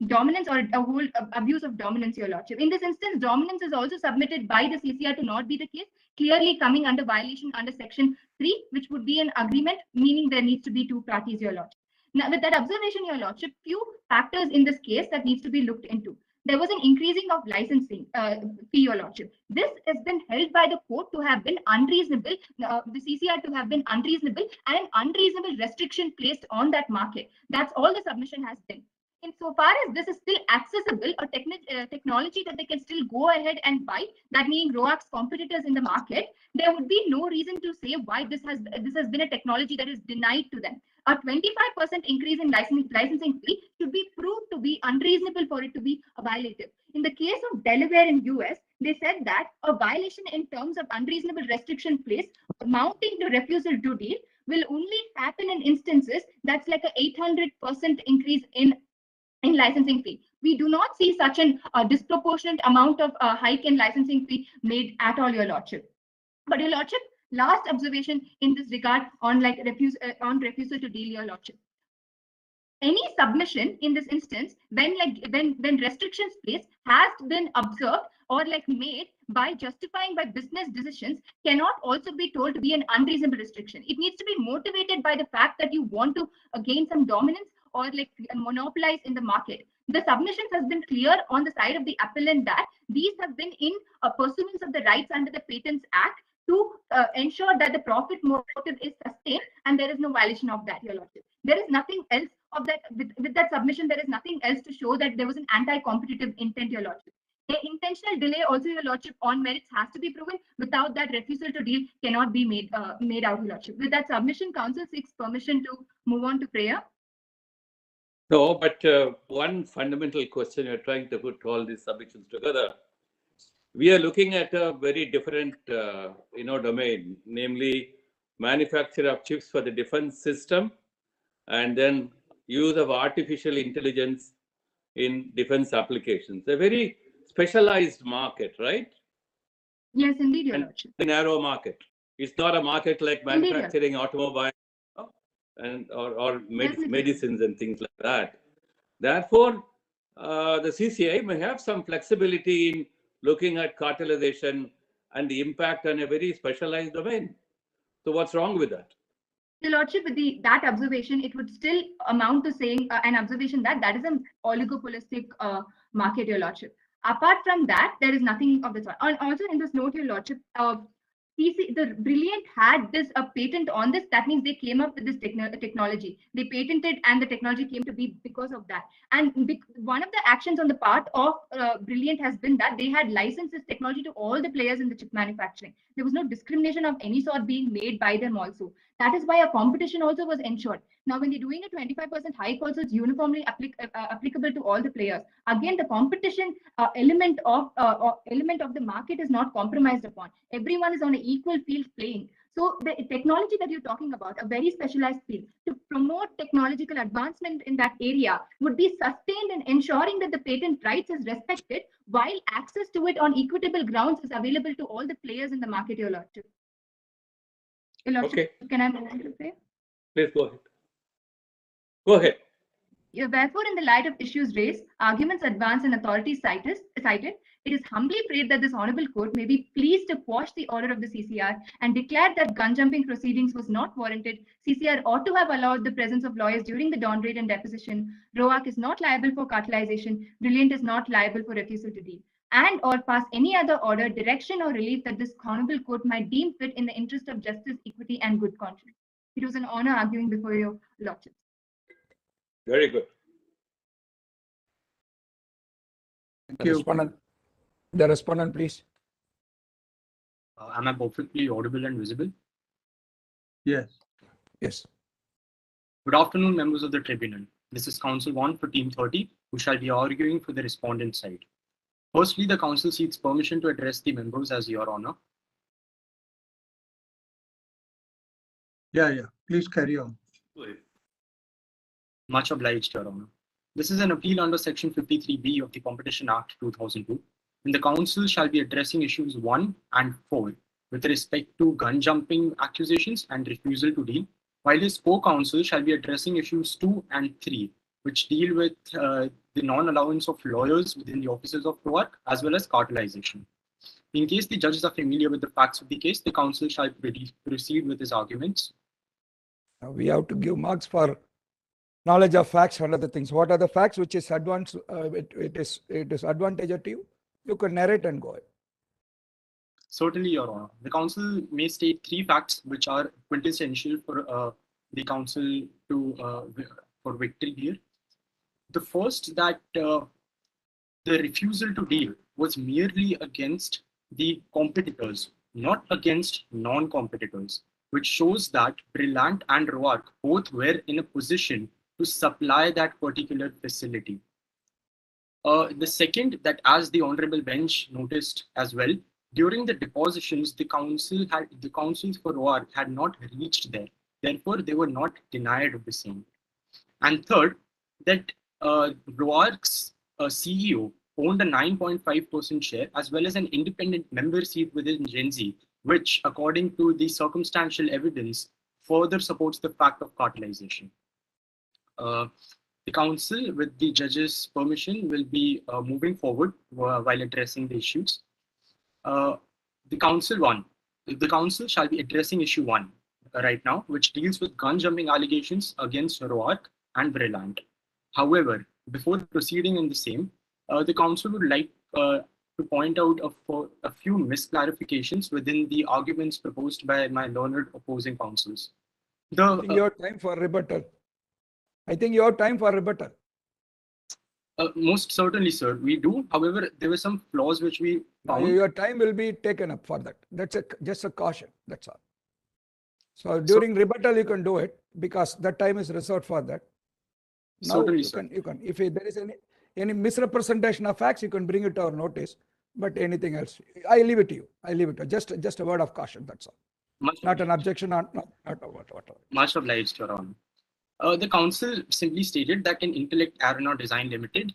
dominance or a whole abuse of dominance, Your Lordship. In this instance, dominance is also submitted by the CCR to not be the case, clearly coming under violation under Section 3, which would be an agreement, meaning there needs to be two parties, Your Lordship. Now, with that observation, Your Lordship, few factors in this case that needs to be looked into. There was an increasing of licensing fee, Your Lordship. This has been held by the court to have been unreasonable, the CCR to have been unreasonable, and an unreasonable restriction placed on that market. That's all the submission has been. Insofar as this is still accessible, a technology that they can still go ahead and buy, that meaning ROAC's competitors in the market, there would be no reason to say why this has been a technology that is denied to them. A 25% increase in licensing fee should be proved to be unreasonable for it to be a violative. In the case of Delaware in US, they said that a violation in terms of unreasonable restriction placed amounting to refusal to deal will only happen in instances that's like a 800% increase in licensing fee. We do not see such a disproportionate amount of hike in licensing fee made at all, Your Lordship. But Your Lordship, last observation in this regard on refusal to deal, Your Lordship. Any submission in this instance, when restrictions placed has been observed or made by justifying by business decisions, cannot also be told to be an unreasonable restriction. It needs to be motivated by the fact that you want to gain some dominance or monopolize in the market. The submissions has been clear on the side of the appellant that these have been in pursuance of the rights under the Patents Act to ensure that the profit motive is sustained and there is no violation of that, Your Lordship. There is nothing else of that with that submission. There is nothing else to show that there was an anti-competitive intent, Your Lordship. The intentional delay also, Your Lordship, on merits has to be proven. Without that, refusal to deal cannot be made out, Your Lordship. With that submission, counsel seeks permission to move on to prayer. No, but one fundamental question, you're trying to put all these submissions together. We are looking at a very different domain, namely manufacture of chips for the defense system and then use of artificial intelligence in defense applications. A very specialized market, right? Yes, indeed, Your Lordship. A narrow market. It's not a market like manufacturing automobiles or medicines and things like that. Therefore, the CCI may have some flexibility in looking at cartelization and the impact on a very specialized domain. So what's wrong with that? Your Lordship, with that observation, it would still amount to saying an observation that is an oligopolistic market, Your Lordship. Apart from that, there is nothing of the sort. And also in this note, Your Lordship, the Brilliant had this a patent on this. That means they came up with this technology. They patented, and the technology came to be because of that. And one of the actions on the part of Brilliant has been that they had licensed this technology to all the players in the chip manufacturing. There was no discrimination of any sort being made by them also. That is why a competition also was ensured. Now, when they're doing a 25% hike, also it's uniformly applicable to all the players. Again, the competition element of the market is not compromised upon. Everyone is on an equal field playing. So the technology that you're talking about, a very specialized field, to promote technological advancement in that area would be sustained in ensuring that the patent rights is respected while access to it on equitable grounds is available to all the players in the market, Your Lordship. Your Lordship, okay. Can I move on to say? Please go ahead. Go ahead. Therefore, in the light of issues raised, arguments advanced and authorities cited, it is humbly prayed that this honorable court may be pleased to quash the order of the CCR and declare that gun jumping proceedings was not warranted. CCR ought to have allowed the presence of lawyers during the dawn raid and deposition. ROAC is not liable for cartelization. Brilliant is not liable for refusal to deal. And or pass any other order, direction or relief that this honorable court might deem fit in the interest of justice, equity and good conscience. It was an honor arguing before your lordships. Very good. Thank you. The respondent, please. Am I perfectly audible and visible? Yes. Yes. Good afternoon, members of the tribunal. This is Counsel 1 for Team 30, who shall be arguing for the respondent side. Firstly, the counsel seeks permission to address the members as Your Honor. Yeah. Please carry on. Much obliged, Your Honor. This is an appeal under Section 53B of the Competition Act 2002, and the counsel shall be addressing issues 1 and 4 with respect to gun jumping accusations and refusal to deal, while his co-counsel shall be addressing issues 2 and 3, which deal with the non-allowance of lawyers within the offices of ROAC as well as cartelization. In case the judges are familiar with the facts of the case, the counsel shall proceed with his arguments. We have to give marks for knowledge of facts and other things. What are the facts which is advanced? It is advantageous to you. You can narrate and go ahead. Certainly, Your Honor. The counsel may state 3 facts which are quintessential for the counsel to for victory here. The first, that the refusal to deal was merely against the competitors, not against non-competitors, which shows that Brillant and ROAC both were in a position to supply that particular facility. The second, that as the Honorable Bench noticed as well, during the depositions, the counsels for ROAC had not reached there. Therefore, they were not denied of the same. And third, that ROAC's CEO owned a 9.5% share as well as an independent member seat within Gen Z, which, according to the circumstantial evidence, further supports the fact of cartelization. The counsel, with the judge's permission, will be moving forward while addressing the issues. The counsel shall be addressing issue 1 right now, which deals with gun jumping allegations against ROAC and Brillant. However, before proceeding in the same, the counsel would like to point out a few misclarifications within the arguments proposed by my learned opposing counsels. Your time for rebuttal. I think you have time for rebuttal. Most certainly, sir, we do. However, there were some flaws which we found. Your time will be taken up for that. That's just a caution. That's all. So during rebuttal, you can do it because that time is reserved for that. Now Certainly, you can. If there is any misrepresentation of facts, you can bring it to our notice. But anything else, I leave it to you. I leave it to you. Just a word of caution. That's all. Not an objection. Not whatever. Much obliged, Your Honor. The counsel simply stated that in Intellect Arena Design Limited,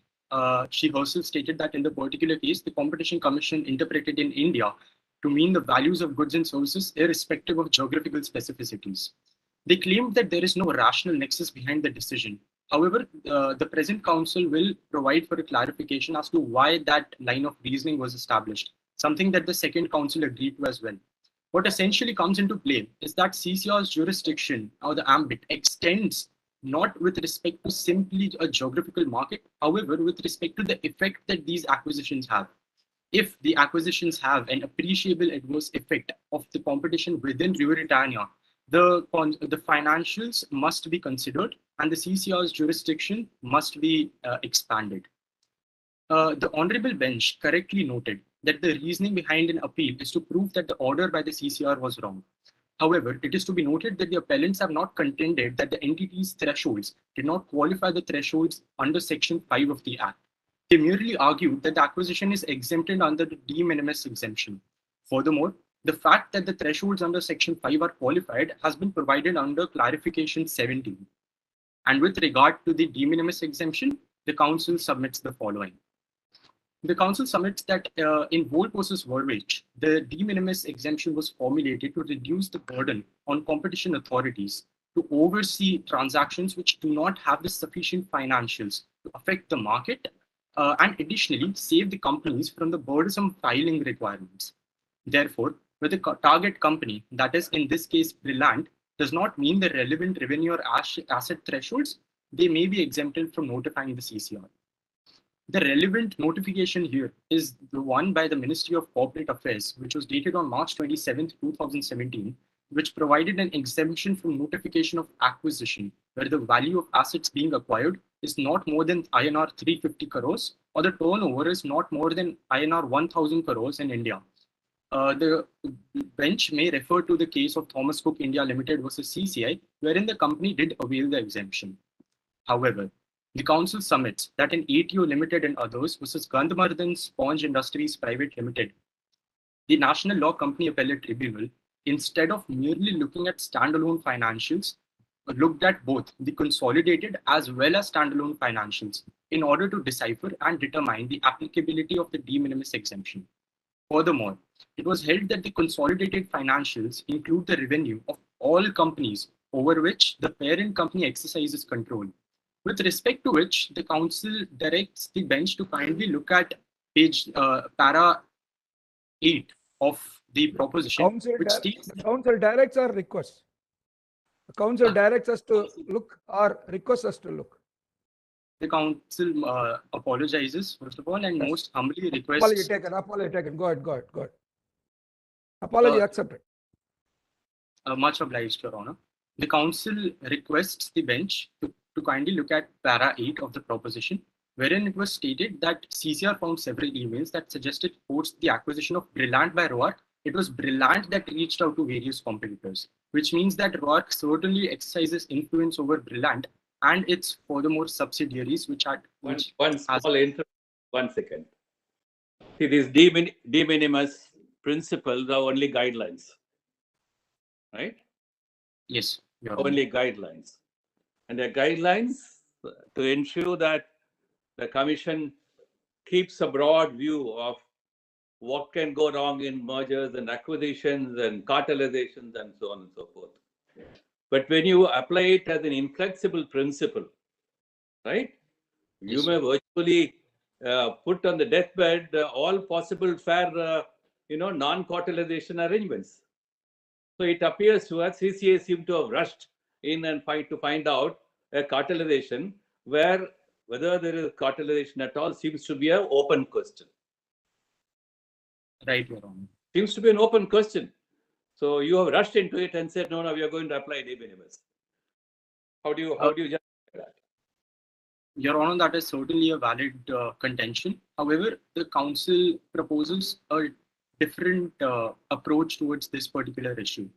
she herself stated that in the particular case, the Competition Commission interpreted in India to mean the values of goods and services irrespective of geographical specificities. They claimed that there is no rational nexus behind the decision. However, the present counsel will provide for a clarification as to why that line of reasoning was established, something that the second counsel agreed to as well. What essentially comes into play is that CCR's jurisdiction or the ambit extends not with respect to simply a geographical market, however, with respect to the effect that these acquisitions have. If the acquisitions have an appreciable adverse effect of the competition within Rio Britannia, the financials must be considered and the CCR's jurisdiction must be expanded. The Honorable Bench correctly noted that the reasoning behind an appeal is to prove that the order by the CCR was wrong. However, it is to be noted that the appellants have not contended that the entity's thresholds did not qualify the thresholds under Section 5 of the Act. They merely argued that the acquisition is exempted under the de minimis exemption. Furthermore, the fact that the thresholds under Section 5 are qualified has been provided under Clarification 17. And with regard to the de minimis exemption, the counsel submits the following. The counsel submits that in Volt versus Verwich, the de minimis exemption was formulated to reduce the burden on competition authorities to oversee transactions which do not have the sufficient financials to affect the market and additionally save the companies from the burdensome filing requirements. Therefore, with the target company, that is in this case Brillant, does not mean the relevant revenue or asset thresholds, they may be exempted from notifying the CCR. The relevant notification here is the one by the Ministry of Corporate Affairs, which was dated on March 27, 2017, which provided an exemption from notification of acquisition, where the value of assets being acquired is not more than INR 350 crores, or the turnover is not more than INR 1000 crores in India. The bench may refer to the case of Thomas Cook India Limited versus CCI, wherein the company did avail the exemption. However, the counsel submits that in ATO Limited and others versus Gandhardhan Sponge Industries Private Limited, the National Law Company Appellate Tribunal, instead of merely looking at standalone financials, looked at both the consolidated as well as standalone financials in order to decipher and determine the applicability of the de minimis exemption. Furthermore, it was held that the consolidated financials include the revenue of all companies over which the parent company exercises control. With respect to which, the council directs the bench to kindly look at page para 8 of the proposition, which states The council directs or requests? The council directs us to look or requests us to look. the council apologizes, first of all, and Yes. most humbly Apology requests. taken, apology taken. Go ahead, go ahead, go ahead. Apology accepted. Much obliged, Your Honor. The council requests the bench to kindly look at para 8 of the proposition, wherein it was stated that CCR found several emails that suggested post the acquisition of Brillant by Roark, it was Brillant that reached out to various competitors, which means that Roark certainly exercises influence over Brillant and its furthermore subsidiaries, which had One small interrupt. 1 second. See, these de minimis principles are only guidelines, right? Yes, Your Honor. Only guidelines. And the guidelines to ensure that the commission keeps a broad view of what can go wrong in mergers and acquisitions and cartelizations and so on and so forth. But when you apply it as an inflexible principle, right, you Yes. may virtually put on the deathbed all possible fair, non-cartelization arrangements. So it appears to us CCA seem to have rushed in and find out a cartelization where whether there is cartelization at all seems to be an open question. Right, Your Honor. Seems to be an open question. So you have rushed into it and said, no, we are going to apply de minimis. How do you justify that? Your Honor, that is certainly a valid contention. However, the council proposes a different approach towards this particular issue.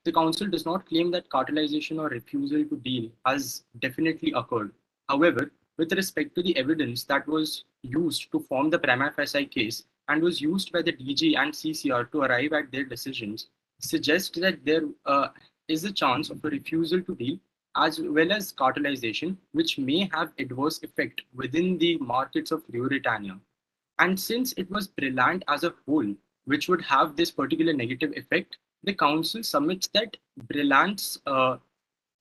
The council does not claim that cartelization or refusal to deal has definitely occurred. However, with respect to the evidence that was used to form the prima facie case and was used by the DG and CCR to arrive at their decisions, suggests that there is a chance of a refusal to deal as well as cartelization, which may have adverse effect within the markets of Ruritania. And since it was Brillant as a whole, which would have this particular negative effect, the council submits that Brillant's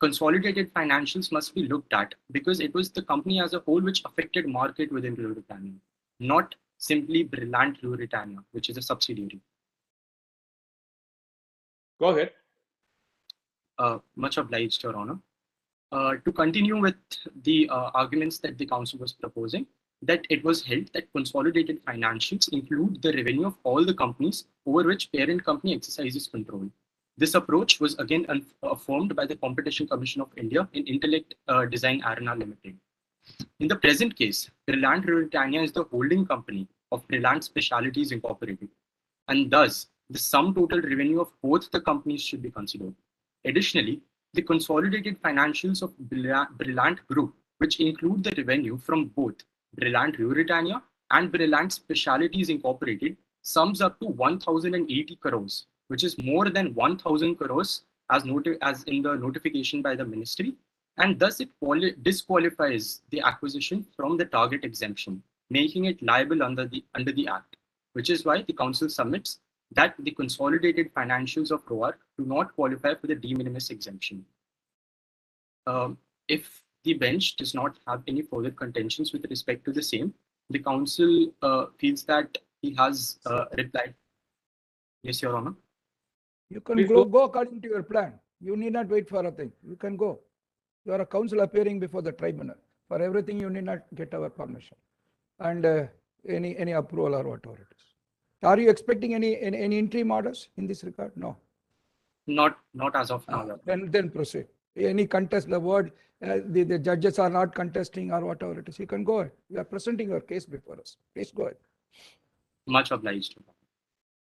consolidated financials must be looked at because it was the company as a whole which affected market within Ruritania, not simply Brillant Ruritania, which is a subsidiary. Go ahead. Much obliged, Your Honor. To continue with the arguments that the council was proposing, that it was held that consolidated financials include the revenue of all the companies over which parent company exercises control. This approach was again affirmed by the Competition Commission of India in Intellect Design Arena Limited. In the present case, Brillant Ruritania is the holding company of Brillant Specialities Incorporated, and thus the sum total revenue of both the companies should be considered. Additionally, the consolidated financials of Brillant Group, which include the revenue from both Brillant Ruritania and Brillant Specialities Incorporated, sums up to 1,080 crores, which is more than 1,000 crores as in the notification by the ministry, and thus it disqualifies the acquisition from the target exemption, making it liable under the Act, which is why the council submits that the consolidated financials of ROAR do not qualify for the de minimis exemption. If the bench does not have any further contentions with respect to the same, the council feels that he has replied. Yes, Your Honor. You can go according to your plan. You need not wait for a thing. You can go. You are a council appearing before the tribunal. For everything, you need not get our permission and any approval or whatever it is. Are you expecting any interim orders in this regard? No. Not as of now. Then proceed. Any contest, the word, the judges are not contesting or whatever it is. You can go ahead. You are presenting your case before us. Please go ahead. Much obliged.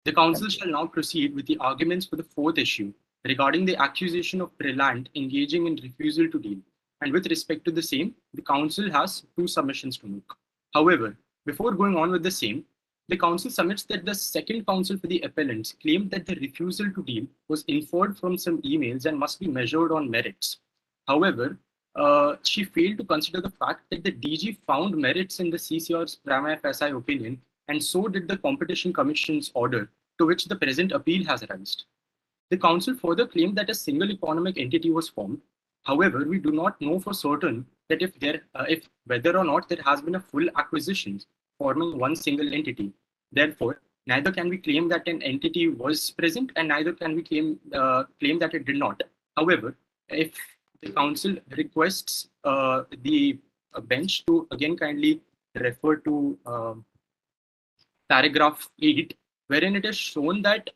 The council shall now proceed with the arguments for the fourth issue regarding the accusation of Brillant engaging in refusal to deal. And with respect to the same, the council has two submissions to make. However, before going on with the same, the council submits that the second counsel for the appellants claimed that the refusal to deal was inferred from some emails and must be measured on merits. However, she failed to consider the fact that the DG found merits in the CCR's prima facie opinion, and so did the Competition Commission's order, to which the present appeal has arisen. The Council further claimed that a single economic entity was formed. However, we do not know for certain that if whether or not there has been a full acquisition forming one single entity. Therefore, neither can we claim that an entity was present, and neither can we claim that it did not. However, if the Council requests the bench to again kindly refer to paragraph 8, wherein it is shown that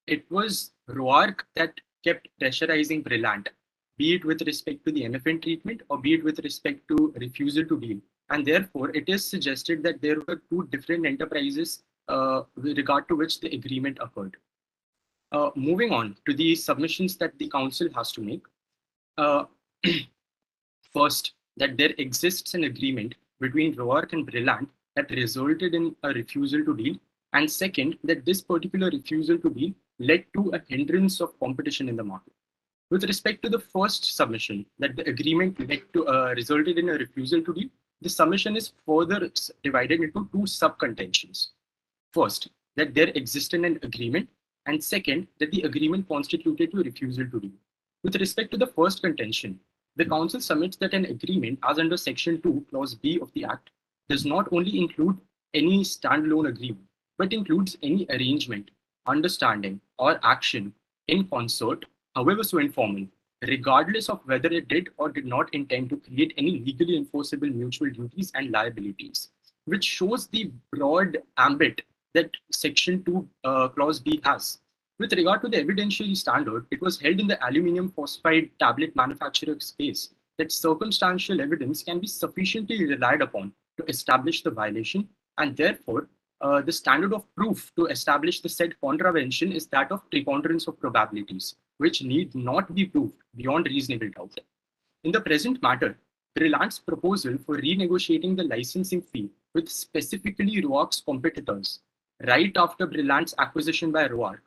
it was ROARC that kept pressurizing Brillant, be it with respect to the MFN treatment or be it with respect to refusal to deal. And therefore, it is suggested that there were two different enterprises with regard to which the agreement occurred. Moving on to the submissions that the Council has to make. First, that there exists an agreement between ROARC and Brillant that resulted in a refusal to deal. And second, that this particular refusal to deal led to a hindrance of competition in the market. With respect to the first submission, that the agreement led to resulted in a refusal to deal, the submission is further divided into two sub-contentions. First, that there existed an agreement, and second, that the agreement constituted a refusal to deal. With respect to the first contention, the Council submits that an agreement, as under Section 2, Clause B of the Act, does not only include any standalone agreement, but includes any arrangement, understanding, or action in concert, however so informal, regardless of whether it did or did not intend to create any legally enforceable mutual duties and liabilities, which shows the broad ambit that Section 2, Clause B has. With regard to the evidentiary standard, it was held in the aluminum phosphide tablet manufacturer space that circumstantial evidence can be sufficiently relied upon to establish the violation, and therefore, the standard of proof to establish the said contravention is that of preponderance of probabilities, which need not be proved beyond reasonable doubt. In the present matter, Brillant's proposal for renegotiating the licensing fee with specifically ROARC's competitors right after Brillant's acquisition by ROARC,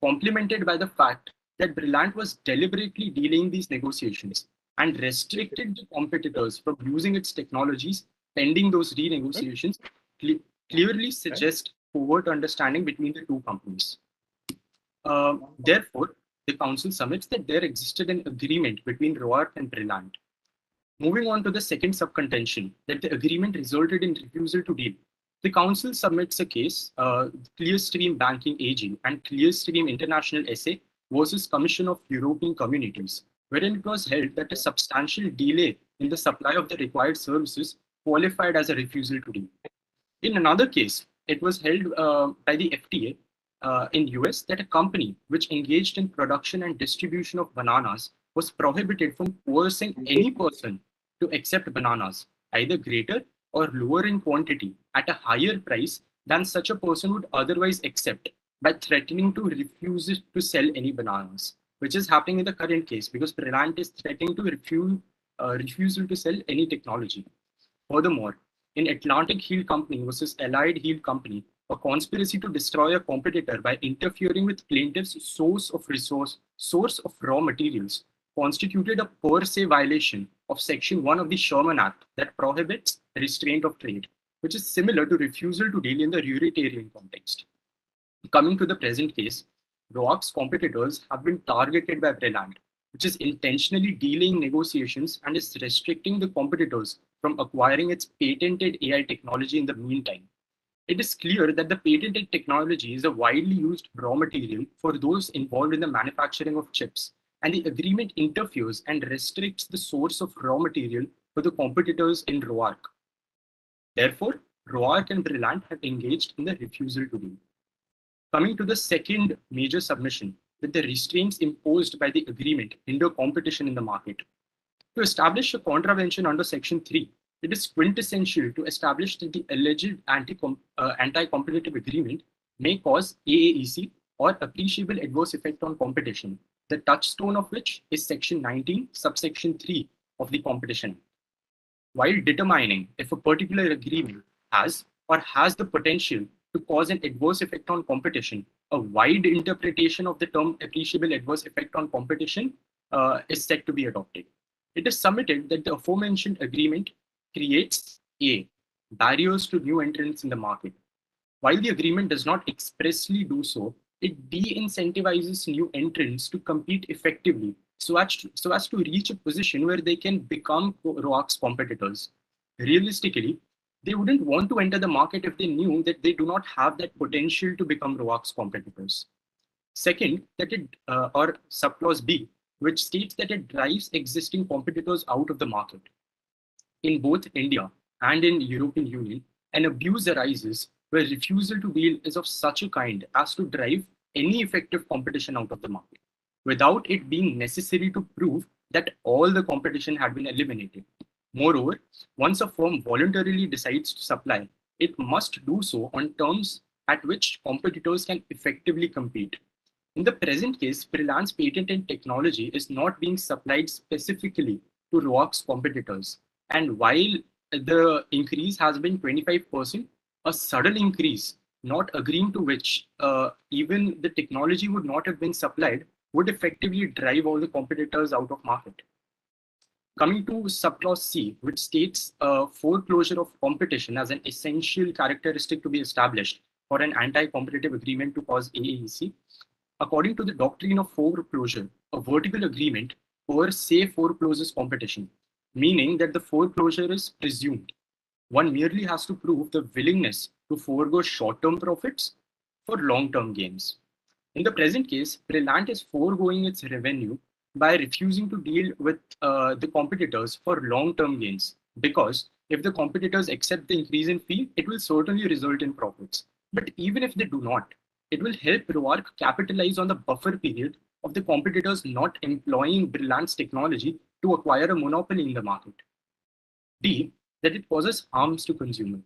complemented by the fact that Brillant was deliberately delaying these negotiations and restricted the competitors from using its technologies pending those renegotiations, clearly suggest overt understanding between the two companies. Therefore, the Council submits that there existed an agreement between ROARC and Brillant. Moving on to the second sub-contention, that the agreement resulted in refusal to deal. The Council submits a case, Clearstream Banking AG and Clearstream International SA versus Commission of European Communities, wherein it was held that a substantial delay in the supply of the required services qualified as a refusal to deal. In another case, it was held by the FTA in US that a company which engaged in production and distribution of bananas was prohibited from coercing any person to accept bananas, either greater or lower in quantity at a higher price than such a person would otherwise accept, by threatening to refuse to sell any bananas, which is happening in the current case because Brillant is threatening to refusal to sell any technology. Furthermore, in Atlantic Heel Company versus Allied Heel Company, a conspiracy to destroy a competitor by interfering with plaintiff's source of raw materials constituted a per se violation of Section 1 of the Sherman Act that prohibits restraint of trade, which is similar to refusal to deal in the Euritarian context. Coming to the present case, ROARC's competitors have been targeted by Brillant, which is intentionally delaying negotiations and is restricting the competitors from acquiring its patented AI technology in the meantime. It is clear that the patented technology is a widely used raw material for those involved in the manufacturing of chips, and the agreement interferes and restricts the source of raw material for the competitors in ROARC. Therefore, ROARC and Brillant have engaged in the refusal to deal. Coming to the second major submission, that the restraints imposed by the agreement hinder competition in the market. To establish a contravention under Section 3, it is quintessential to establish that the alleged anti-competitive agreement may cause AAEC or appreciable adverse effect on competition, the touchstone of which is Section 19, subsection 3 of the Competition Act. While determining if a particular agreement has or has the potential to cause an adverse effect on competition, a wide interpretation of the term appreciable adverse effect on competition is set to be adopted. It is submitted that the aforementioned agreement creates A, barriers to new entrants in the market, While the agreement does not expressly do so, it de-incentivizes new entrants to compete effectively so as to reach a position where they can become ROAC's competitors. Realistically, they wouldn't want to enter the market if they knew that they do not have that potential to become ROAC's competitors. Second, that or subclause B, which states that it drives existing competitors out of the market. In both India and in European Union, an abuse arises where refusal to deal is of such a kind as to drive any effective competition out of the market, without it being necessary to prove that all the competition had been eliminated. Moreover, once a firm voluntarily decides to supply, it must do so on terms at which competitors can effectively compete. In the present case, Brilant's patent and technology is not being supplied specifically to ROAC's competitors. And while the increase has been 25%, a sudden increase, not agreeing to which even the technology would not have been supplied, would effectively drive all the competitors out of market. Coming to subclause C, which states foreclosure of competition as an essential characteristic to be established for an anti-competitive agreement to cause AAEC. According to the doctrine of foreclosure, a vertical agreement per se forecloses competition, meaning that the foreclosure is presumed. One merely has to prove the willingness to forego short-term profits for long-term gains. In the present case, Brillant is foregoing its revenue by refusing to deal with the competitors for long-term gains, because if the competitors accept the increase in fee, it will certainly result in profits. But even if they do not, it will help ROAC capitalize on the buffer period of the competitors not employing Brillant's technology to acquire a monopoly in the market. D, that it causes harms to consumer.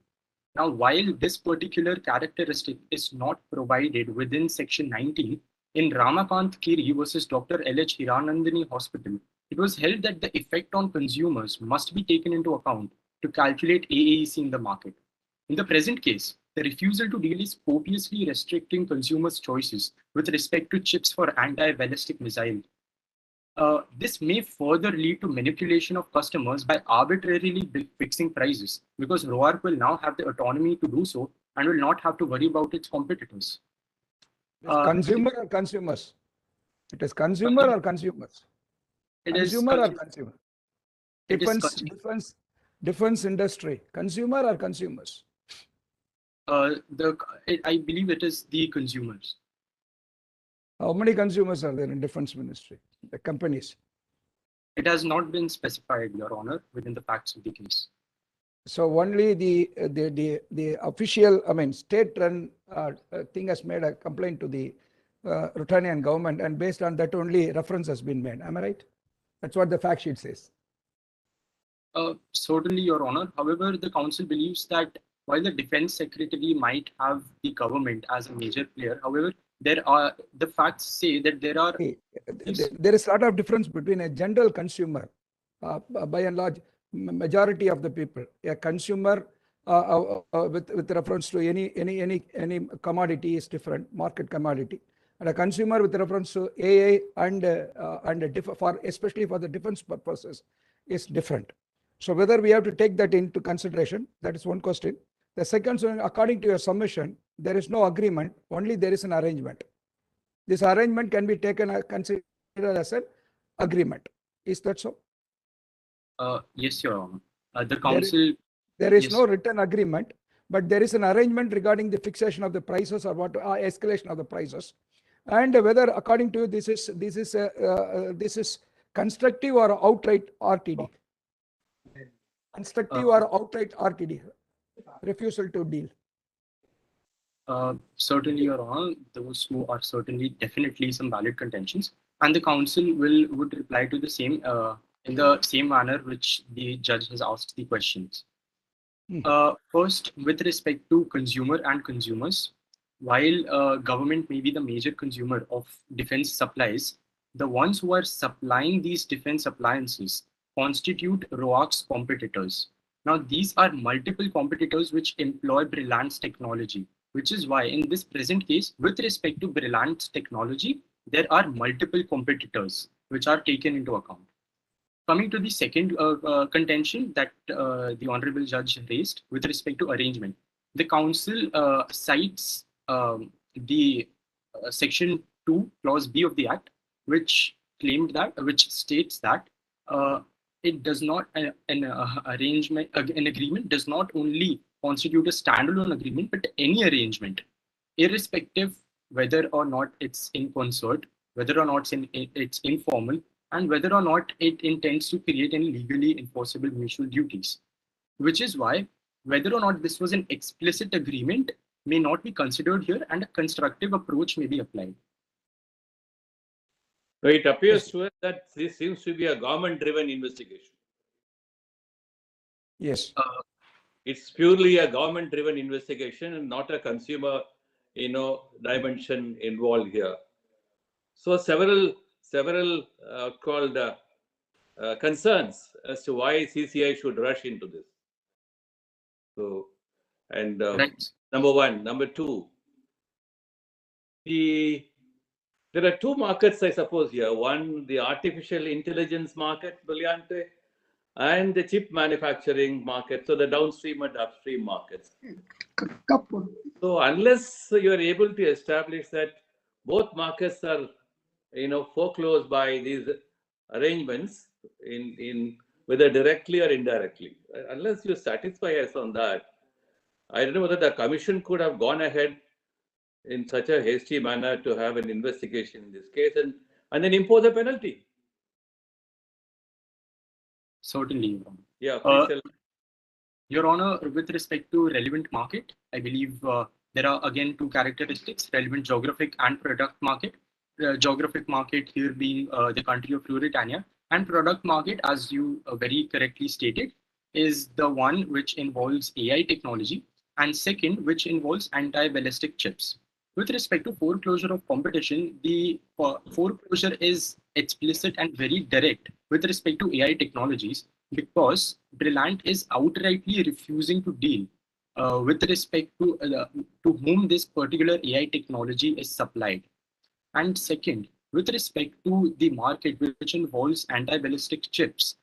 Now, while this particular characteristic is not provided within Section 19, in Ramakant Kiri versus Dr. L.H. Hiranandani Hospital, it was held that the effect on consumers must be taken into account to calculate AAEC in the market. In the present case, the refusal to deal is copiously restricting consumers' choices with respect to chips for anti-ballistic missile. This may further lead to manipulation of customers by arbitrarily fixing prices, because ROAC will now have the autonomy to do so and will not have to worry about its competitors. Consumer or consumers? It is consumer or consumers? It Consumer is or consumer? Defense industry, consumer or consumers? I believe it is the consumers. How many consumers are there in defense ministry, the companies? It has not been specified, Your Honor, within the facts of the case. So only the official, I mean, state-run thing has made a complaint to the Rotanian government, and based on that only reference has been made. Am I right? That's what the fact sheet says. Certainly, Your Honor. However, the council believes that while the defense secretary might have the government as a major player, however, the facts say that there are. There is a lot of difference between a general consumer, by and large, majority of the people, a consumer with reference to any commodity is different, market commodity, and a consumer with reference to AA and especially for the defense purposes is different. So whether we have to take that into consideration, that is one question. The second one, according to your submission, there is no agreement, only there is an arrangement. This arrangement can be considered as an agreement. Is that so? Yes, Your Honor. The council. There is no written agreement, but there is an arrangement regarding the fixation of the prices or what escalation of the prices, and whether according to you this is constructive or outright RTD. Constructive or outright RTD, refusal to deal. Certainly, Your Honor, those who are certainly definitely some valid contentions, and the council would reply to the same in the same manner which the judge has asked the questions. First, with respect to consumer and consumers, while government may be the major consumer of defense supplies, the ones who are supplying these defense appliances constitute ROAC's competitors. Now, these are multiple competitors which employ Brillant's technology, which is why in this present case, with respect to Brillant's technology, there are multiple competitors which are taken into account. Coming to the second contention that the Honorable Judge raised with respect to arrangement. the council cites the section 2 clause B of the act, which states that it does not an agreement does not only constitute a standalone agreement, but any arrangement, irrespective whether or not it's in concert, whether or not it's informal, and whether or not it intends to create any legally enforceable mutual duties. Which is why whether or not this was an explicit agreement may not be considered here, and a constructive approach may be applied. It appears to us that this seems to be a government-driven investigation. Yes. It's purely a government-driven investigation and not a consumer, dimension involved here. So several called concerns as to why CCI should rush into this. So, and Right. number one, number two, there are two markets, I suppose, here. One, the artificial intelligence market, Brillante, and the chip manufacturing market, so the downstream and upstream markets. So unless you're able to establish that both markets are, foreclosed by these arrangements, in whether directly or indirectly, unless you satisfy us on that, I don't know whether the commission could have gone ahead in such a hasty manner to have an investigation in this case and then impose a penalty. Certainly. Yeah, please tell. Your Honor, with respect to relevant market, I believe there are again two characteristics: relevant geographic and product market. Geographic market here being the country of Ruritania, and product market, as you very correctly stated, is the one which involves AI technology, and second, which involves anti-ballistic chips. With respect to foreclosure of competition, the foreclosure is explicit and very direct with respect to AI technologies, because Brillant is outrightly refusing to deal with respect to whom this particular AI technology is supplied. And second, with respect to the market which involves anti-ballistic chips,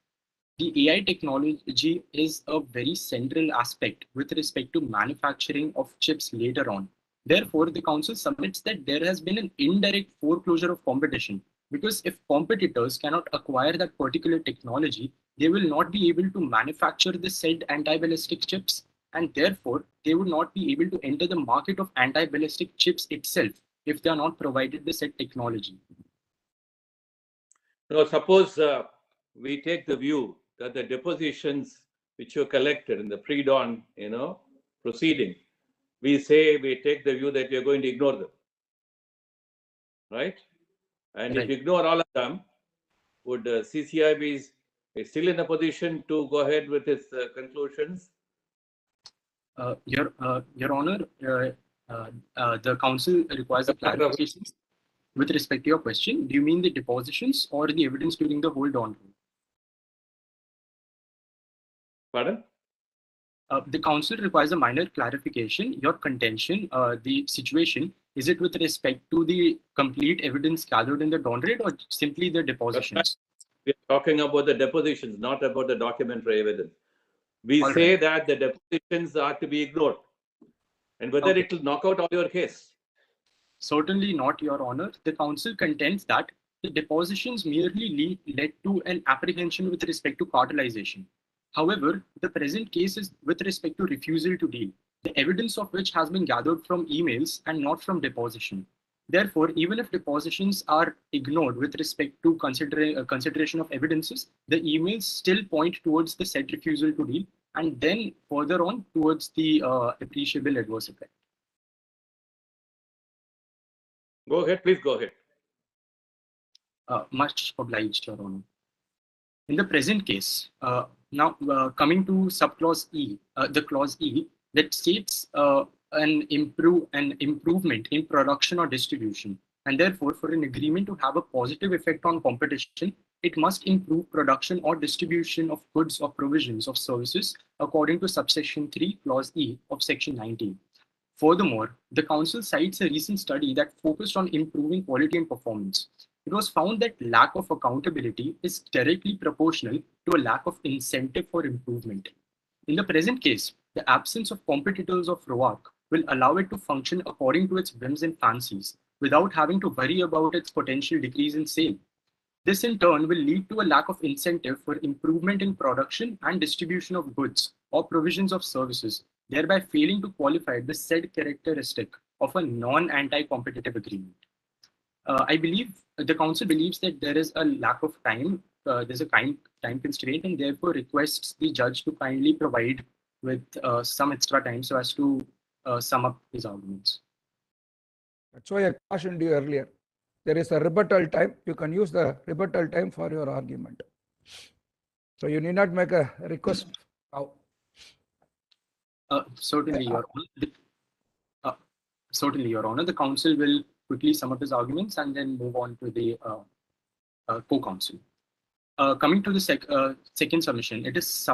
the AI technology is a very central aspect with respect to manufacturing of chips later on. Therefore, the council submits that there has been an indirect foreclosure of competition, because if competitors cannot acquire that particular technology, they will not be able to manufacture the said anti-ballistic chips, and therefore they would not be able to enter the market of anti-ballistic chips itself if they are not provided the said technology. Now, suppose we take the view that the depositions which you collected in the pre-dawn, proceeding, we take the view that we are going to ignore them, right? And Right. if you ignore all of them, would CCI be still in a position to go ahead with its conclusions? Your Honor, the council requires a clarification with respect to your question. Do you mean the depositions or the evidence during the hold on? Pardon? The council requires a minor clarification. Your contention, the situation, is it with respect to the complete evidence gathered in the dawn raid or simply the depositions? We are talking about the depositions, not about the documentary evidence. We All say right. that the depositions are to be ignored, and whether Okay. it will knock out all your case. Certainly not, Your Honor. The council contends that the depositions merely led to an apprehension with respect to cartelization. However, the present case is with respect to refusal to deal, the evidence of which has been gathered from emails and not from deposition. Therefore, even if depositions are ignored with respect to consideration of evidences, the emails still point towards the said refusal to deal, and then further on towards the appreciable adverse effect. Go ahead, please go ahead. Much obliged, Your Honor. In the present case, now coming to subclause E, the clause E that states an improvement in production or distribution, and therefore for an agreement to have a positive effect on competition, it must improve production or distribution of goods or provisions of services according to subsection 3 clause E of section 19. Furthermore, the council cites a recent study that focused on improving quality and performance. It was found that lack of accountability is directly proportional to a lack of incentive for improvement. In the present case, the absence of competitors of ROAC will allow it to function according to its whims and fancies without having to worry about its potential decrease in sale. This in turn will lead to a lack of incentive for improvement in production and distribution of goods or provisions of services, thereby failing to qualify the said characteristic of a non-anti-competitive agreement. I believe the council believes that there is a lack of time, there's a time constraint, and therefore requests the judge to kindly provide with some extra time so as to sum up his arguments. That's why I cautioned you earlier. There is a rebuttal time. You can use the rebuttal time for your argument. So you need not make a request now. Certainly, Your Honor. Certainly, Your Honor. The council will quickly sum up his arguments and then move on to the co-counsel. Coming to the second submission, it is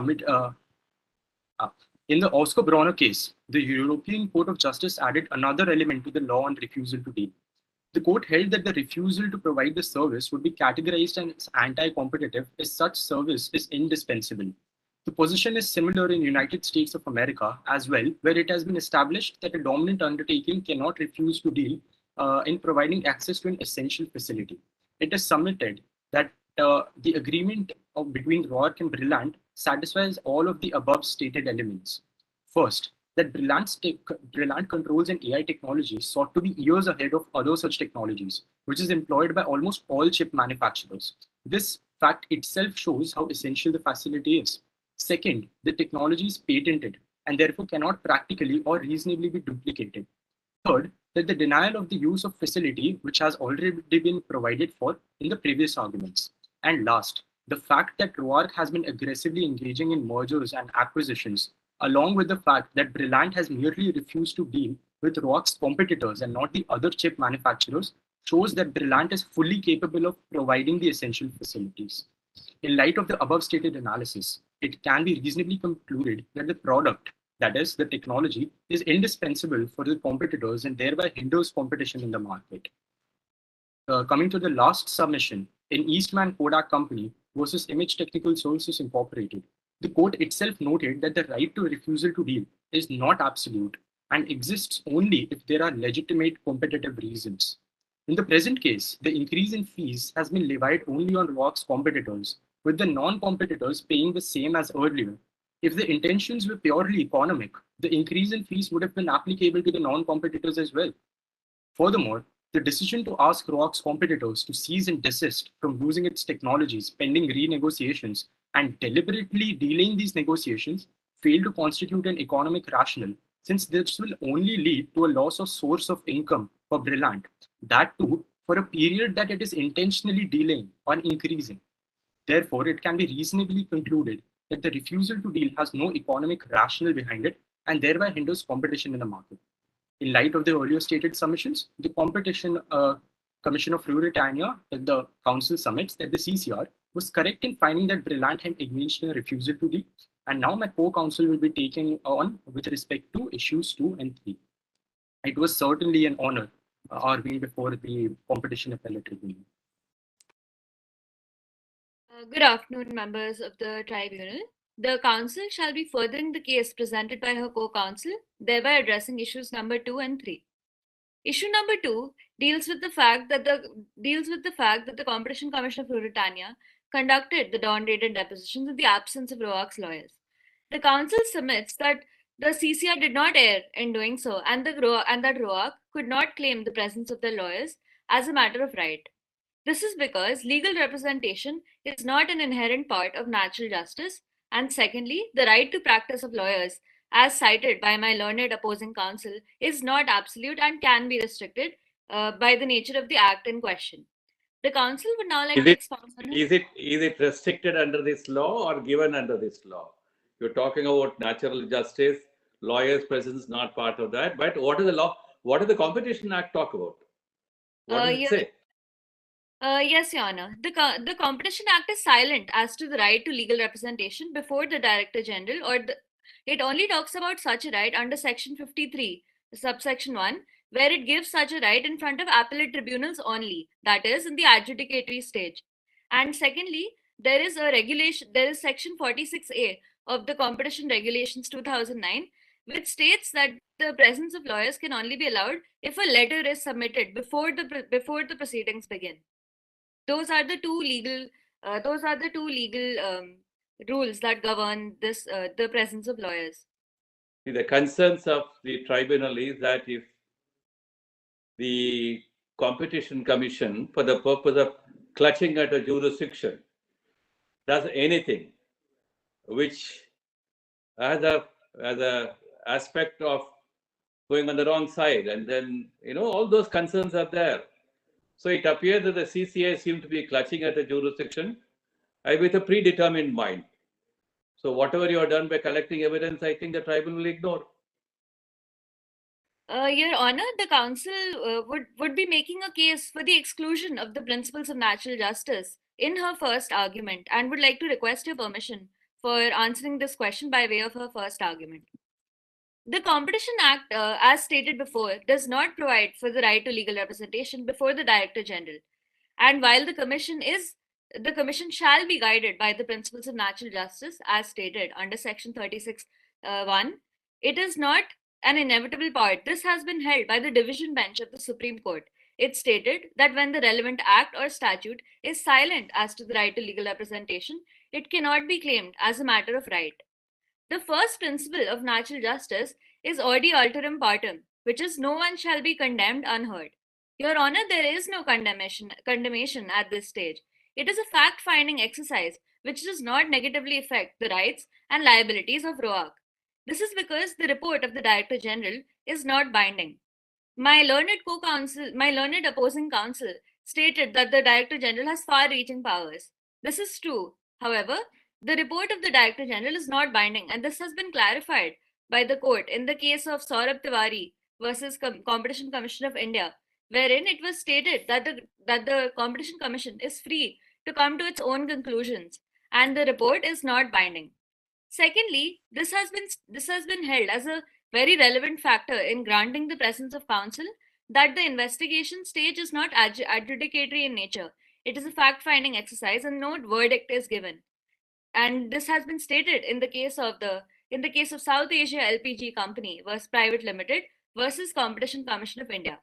in the Oscar Bronner case, the European Court of Justice added another element to the law on refusal to deal. The court held that the refusal to provide the service would be categorized as anti-competitive if such service is indispensable. The position is similar in United States of America as well, where it has been established that a dominant undertaking cannot refuse to deal in providing access to an essential facility. It is submitted that the agreement between ROAC and Brillant satisfies all of the above stated elements. First, that Brillant controls and AI technology sought to be years ahead of other such technologies, which is employed by almost all chip manufacturers. This fact itself shows how essential the facility is. Second, the technology is patented and therefore cannot practically or reasonably be duplicated. Third, that the denial of the use of facility which has already been provided for in the previous arguments. And last, the fact that ROAC has been aggressively engaging in mergers and acquisitions, along with the fact that Brillant has merely refused to deal with ROAC's competitors and not the other chip manufacturers, shows that Brillant is fully capable of providing the essential facilities. In light of the above stated analysis, it can be reasonably concluded that the product, that is, the technology, is indispensable for the competitors and thereby hinders competition in the market. Coming to the last submission, in Eastman Kodak Company versus Image Technical Services Incorporated, the court itself noted that the right to refusal to deal is not absolute and exists only if there are legitimate competitive reasons. In the present case, the increase in fees has been levied only on ROAC's competitors, with the non-competitors paying the same as earlier. If the intentions were purely economic, the increase in fees would have been applicable to the non-competitors as well. Furthermore, the decision to ask ROAC's competitors to cease and desist from using its technologies pending renegotiations and deliberately delaying these negotiations failed to constitute an economic rationale, since this will only lead to a loss of source of income for Brillant, that too for a period that it is intentionally delaying or increasing. Therefore, it can be reasonably concluded that the refusal to deal has no economic rationale behind it and thereby hinders competition in the market. In light of the earlier stated submissions, the Competition Commission of Ruritania at the Council submits that the CCR was correct in finding that Brillant had engaged in a refusal to deal, and now my co-counsel will be taking on with respect to issues 2 and 3. It was certainly an honor arguing before the Competition Appellate Tribunal. Good afternoon, members of the tribunal. The council shall be furthering the case presented by her co-counsel, thereby addressing issues number 2 and 3. Issue number 2 deals with the fact that the Competition Commission of Ruritania conducted the dawn-dated depositions in the absence of ROAC's lawyers. The council submits that the CCR did not err in doing so, and that ROAC could not claim the presence of their lawyers as a matter of right. This is because legal representation is not an inherent part of natural justice, and secondly, the right to practice of lawyers, as cited by my learned opposing counsel, is not absolute and can be restricted by the nature of the act in question. The council would now like to expound on it. Is it restricted under this law or given under this law? You're talking about natural justice, lawyers' presence is not part of that, but what is the law? What does the Competition Act talk about? What does it say? Yes, Your Honor. The Competition Act is silent as to the right to legal representation before the Director General, it only talks about such a right under Section 53, subsection 1, where it gives such a right in front of appellate tribunals only, that is, in the adjudicatory stage. And secondly, there is a regulation, there is Section 46A, of the Competition Regulations 2009, which states that the presence of lawyers can only be allowed if a letter is submitted before the proceedings begin. Those are the two legal rules that govern this the presence of lawyers. The concerns of the tribunal is that if the Competition Commission, for the purpose of clutching at a jurisdiction, does anything which has a aspect of going on the wrong side, and then all those concerns are there. So it appears that the CCI seem to be clutching at a jurisdiction with a predetermined mind. So whatever you have done by collecting evidence, I think the tribunal will ignore. Your Honor, the council would be making a case for the exclusion of the principles of natural justice in her first argument, and would like to request your permission for answering this question by way of her first argument. The Competition Act, as stated before, does not provide for the right to legal representation before the Director General. And while the Commission shall be guided by the principles of natural justice, as stated under Section 36(1), it is not an inevitable part. This has been held by the Division Bench of the Supreme Court. It stated that when the relevant act or statute is silent as to the right to legal representation, it cannot be claimed as a matter of right. The first principle of natural justice is odi alterum partem, which is no one shall be condemned unheard. Your Honor, there is no condemnation at this stage. It is a fact-finding exercise which does not negatively affect the rights and liabilities of ROAC. This is because the report of the Director General is not binding. My learned opposing counsel stated that the Director General has far-reaching powers. This is true. However, the report of the Director General is not binding, and this has been clarified by the court in the case of Saurabh Tiwari versus Competition Commission of India, wherein it was stated that the Competition Commission is free to come to its own conclusions, and the report is not binding. Secondly, this has been held as a very relevant factor in granting the presence of counsel that the investigation stage is not adjudicatory in nature. It is a fact-finding exercise, and no verdict is given. And this has been stated in the case of South Asia LPG Company versus Private Limited versus Competition Commission of India.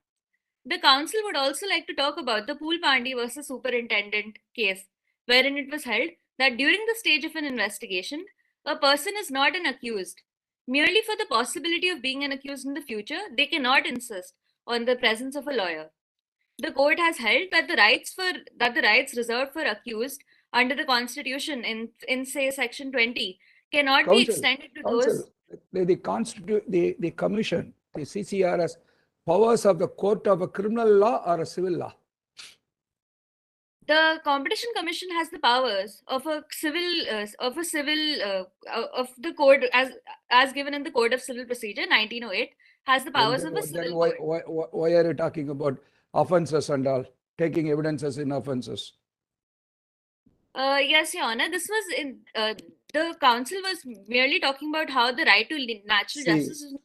The council would also like to talk about the Pool Pandey versus Superintendent case, wherein it was held that during the stage of an investigation, a person is not an accused. Merely for the possibility of being an accused in the future, they cannot insist on the presence of a lawyer. The court has held that the rights reserved for accused under the Constitution in say Section 20 cannot be extended to those. The Commission, the CCR, has powers of the court of a criminal law or a civil law? The Competition Commission has the powers of the code as given in the Code of Civil Procedure 1908, has the powers of a civil why, code. Why are you talking about offences and all, taking evidences in offences? Yes, Your Honor. This was in the council was merely talking about how the right to natural justice is.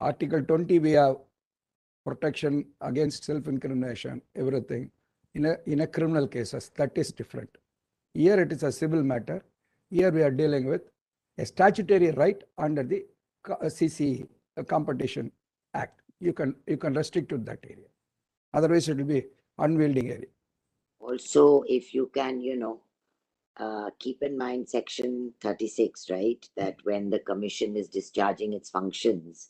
Article 20, we have protection against self-incrimination, everything. In a criminal cases, that is different. Here it is a civil matter. Here we are dealing with a statutory right under the CCE, Competition Act. You can restrict to that area. Otherwise, it will be unwielding area. Also, if you can, keep in mind Section 36, right? That when the commission is discharging its functions,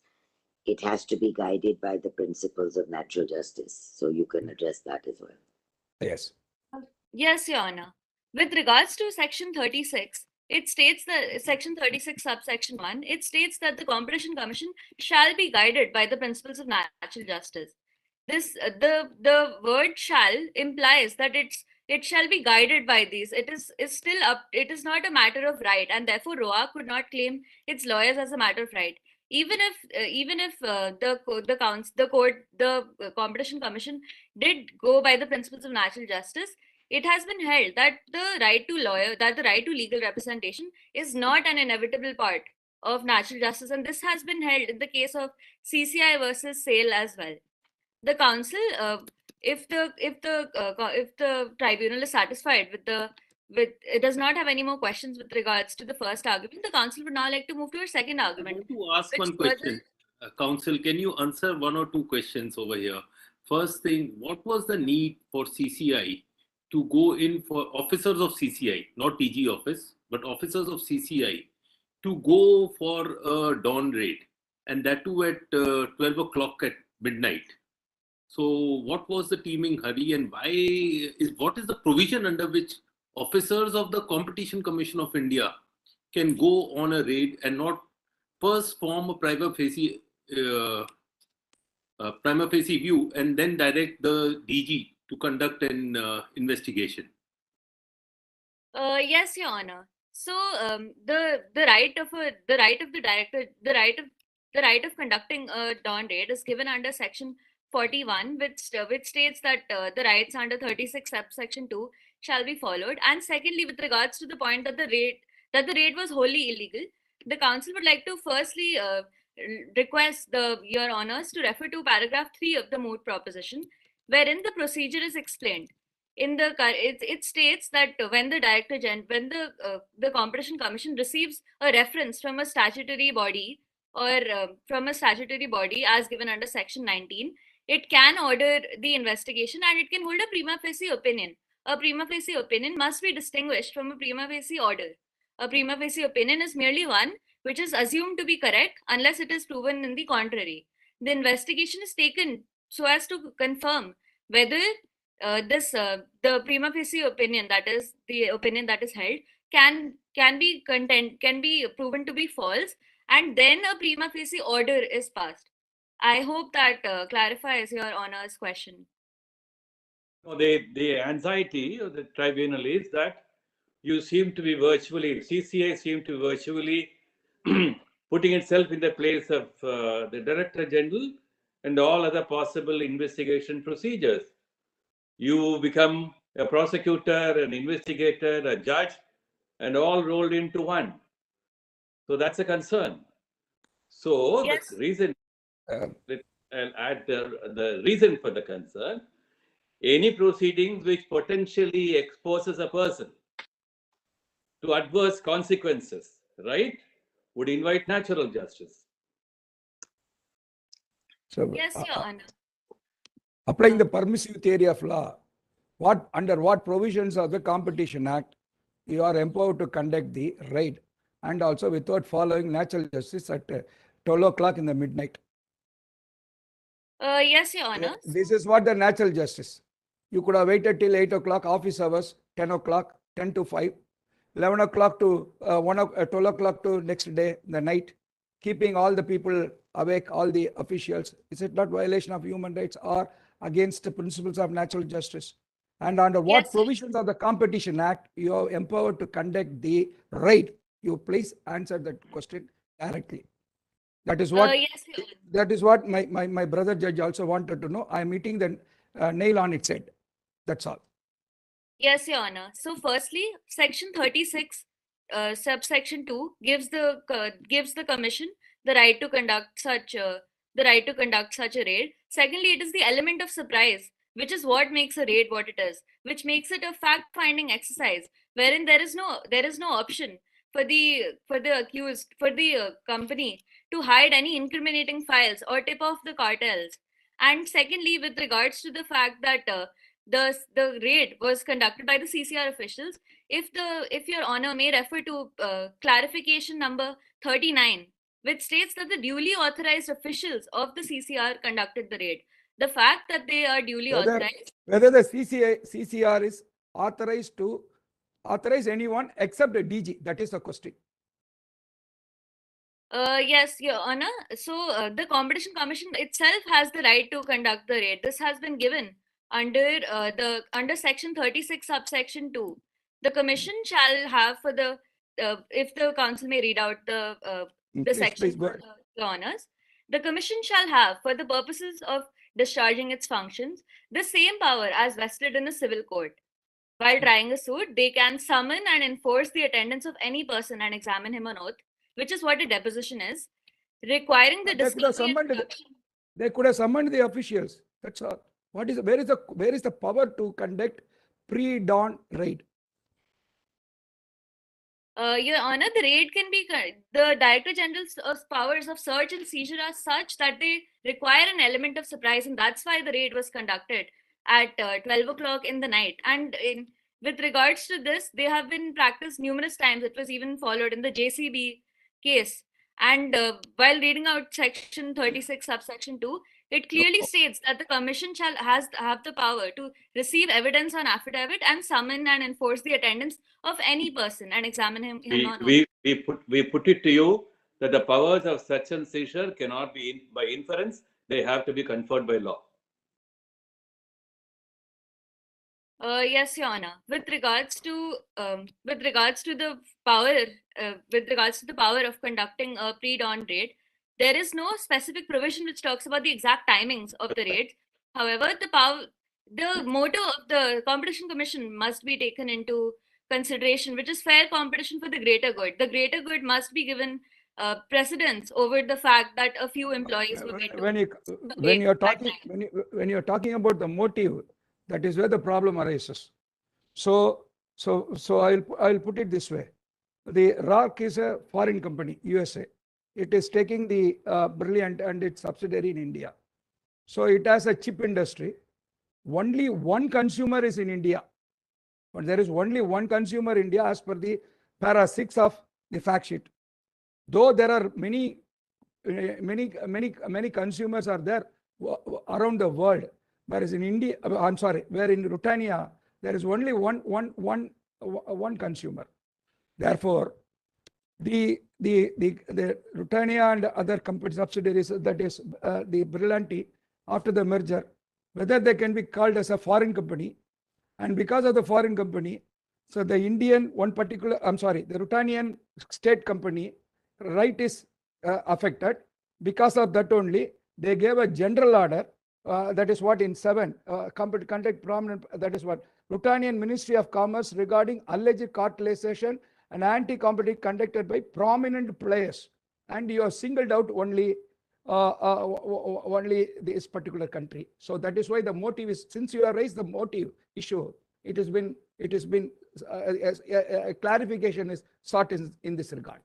it has to be guided by the principles of natural justice. So you can address that as well. Yes. Yes, Your Honor. With regards to Section 36, it states that Section 36 subsection 1, it states that the Competition Commission shall be guided by the principles of natural justice. This the word shall implies that it shall be guided by these. It is not a matter of right, and therefore ROA could not claim its lawyers as a matter of right. Even if the Competition Commission did go by the principles of natural justice, it has been held that the right to legal representation is not an inevitable part of natural justice, and this has been held in the case of CCI versus SAIL as well. The council, if the tribunal is satisfied with it does not have any more questions with regards to the first argument. The council would now like to move to a second I argument. want to ask which one further- question. Council, can you answer one or two questions over here? First thing, what was the need for CCI to go in for officers of CCI, not TG office, but officers of CCI to go for a dawn raid, and that too at 12 o'clock at midnight? So what was the teeming hurry, and what is the provision under which officers of the Competition Commission of India can go on a raid and not first form a prima facie view and then direct the DG to conduct an investigation? Yes, Your Honor. So the right of conducting a dawn raid is given under Section 41, which states that the rights under 36 subsection 2 shall be followed. And secondly, with regards to the point that the raid was wholly illegal, the council would like to firstly request Your Honors to refer to paragraph 3 of the MOOT proposition, wherein the procedure is explained. It states that when the Competition Commission receives a reference from a statutory body or from a statutory body as given under Section 19, it can order the investigation and it can hold a prima facie opinion. A prima facie opinion must be distinguished from a prima facie order. A prima facie opinion is merely one which is assumed to be correct unless it is proven in the contrary. The investigation is taken so as to confirm whether the prima facie opinion, that is the opinion that is held, can be proven to be false, and then a prima facie order is passed. I hope that clarifies Your Honor's question. No, the anxiety of the tribunal is that CCI seem to be virtually putting itself in the place of the Director General and all other possible investigation procedures. You become a prosecutor, an investigator, a judge, and all rolled into one. So that's a concern. So Yes. the reason, I'll add the reason for the concern, any proceedings which potentially exposes a person to adverse consequences, right, would invite natural justice. So, Yes, Your Honor. applying the permissive theory of law, under what provisions of the Competition Act you are empowered to conduct the raid and also without following natural justice at 12 o'clock in the midnight? Yes, Your Honor. This is what the natural justice. You could have waited till 8 o'clock, office hours, 10 o'clock, 10 to 5, 11 o'clock to 12 o'clock to next day, the night, keeping all the people awake, all the officials. Is it not violation of human rights or against the principles of natural justice? And under what Yes, provisions of the Competition Act you are empowered to conduct the raid? You please answer that question directly. That is what yes, Your Honor. that is what my brother judge also wanted to know. I am hitting the nail on its head. That's all. Yes, Your Honor. So, firstly, Section 36, subsection 2 gives the Commission the right to conduct such a raid. Secondly, it is the element of surprise, which is what makes a raid what it is, which makes it a fact-finding exercise, wherein there is no option for the company to hide any incriminating files or tip off the cartels. And secondly, with regards to the fact that the raid was conducted by the CCR officials, if Your Honor may refer to clarification number 39, which states that the duly authorized officials of the CCR conducted the raid. The fact that they are duly authorized. Whether the CCR is authorized to authorize anyone except the DG, that is the question. Yes, Your Honor. So the Competition Commission itself has the right to conduct the raid. This has been given under Section 36, subsection 2. The Commission shall have for the if the Council may read out the section, Please, Your Honors. The Commission shall have, for the purposes of discharging its functions, the same power as vested in a civil court. While trying a suit, they can summon and enforce the attendance of any person and examine him on oath, which is what a deposition is, requiring the discovery and production. They could have summoned the officials. That's all. Where is the power to conduct pre-dawn raid? Your Honor, the raid can be, the Director General's powers of search and seizure are such that they require an element of surprise, and that's why the raid was conducted at 12 o'clock in the night. And with regards to this, they have been practiced numerous times. It was even followed in the JCB case. And while reading out section 36, subsection 2, it clearly states that the commission shall have the power to receive evidence on affidavit and summon and enforce the attendance of any person and examine him on oath. We put it to you that the powers of search and seizure cannot be by inference; they have to be conferred by law. Yes, Your Honor. With regards to the power of conducting a pre-dawn raid, there is no specific provision which talks about the exact timings of the raid. However, the motto of the Competition Commission must be taken into consideration, which is fair competition for the greater good. The greater good must be given precedence over the fact that a few employees will get when you're talking about the motive, that is where the problem arises. So I'll put it this way: the RARC is a foreign company, USA. It is taking the Brilliant and its subsidiary in India. So it has a chip industry. Only one consumer is in India, but there is only one consumer in India as per the para 6 of the fact sheet. Though there are many consumers are there around the world, whereas in India, I'm sorry, where in Rutania there is only one consumer. Therefore, the Rutania and other company subsidiaries, that is the Brillianti, after the merger, whether they can be called as a foreign company, and because of the foreign company, so the Indian the Rutanian state company right is affected. Because of that only, they gave a general order. That is what in 7 conduct prominent. That is what Rutanian Ministry of Commerce regarding alleged cartelization and anti-competition conducted by prominent players, and you are singled out only this particular country. So that is why the motive is, since you have raised the motive issue, it has been a clarification is sought in this regard.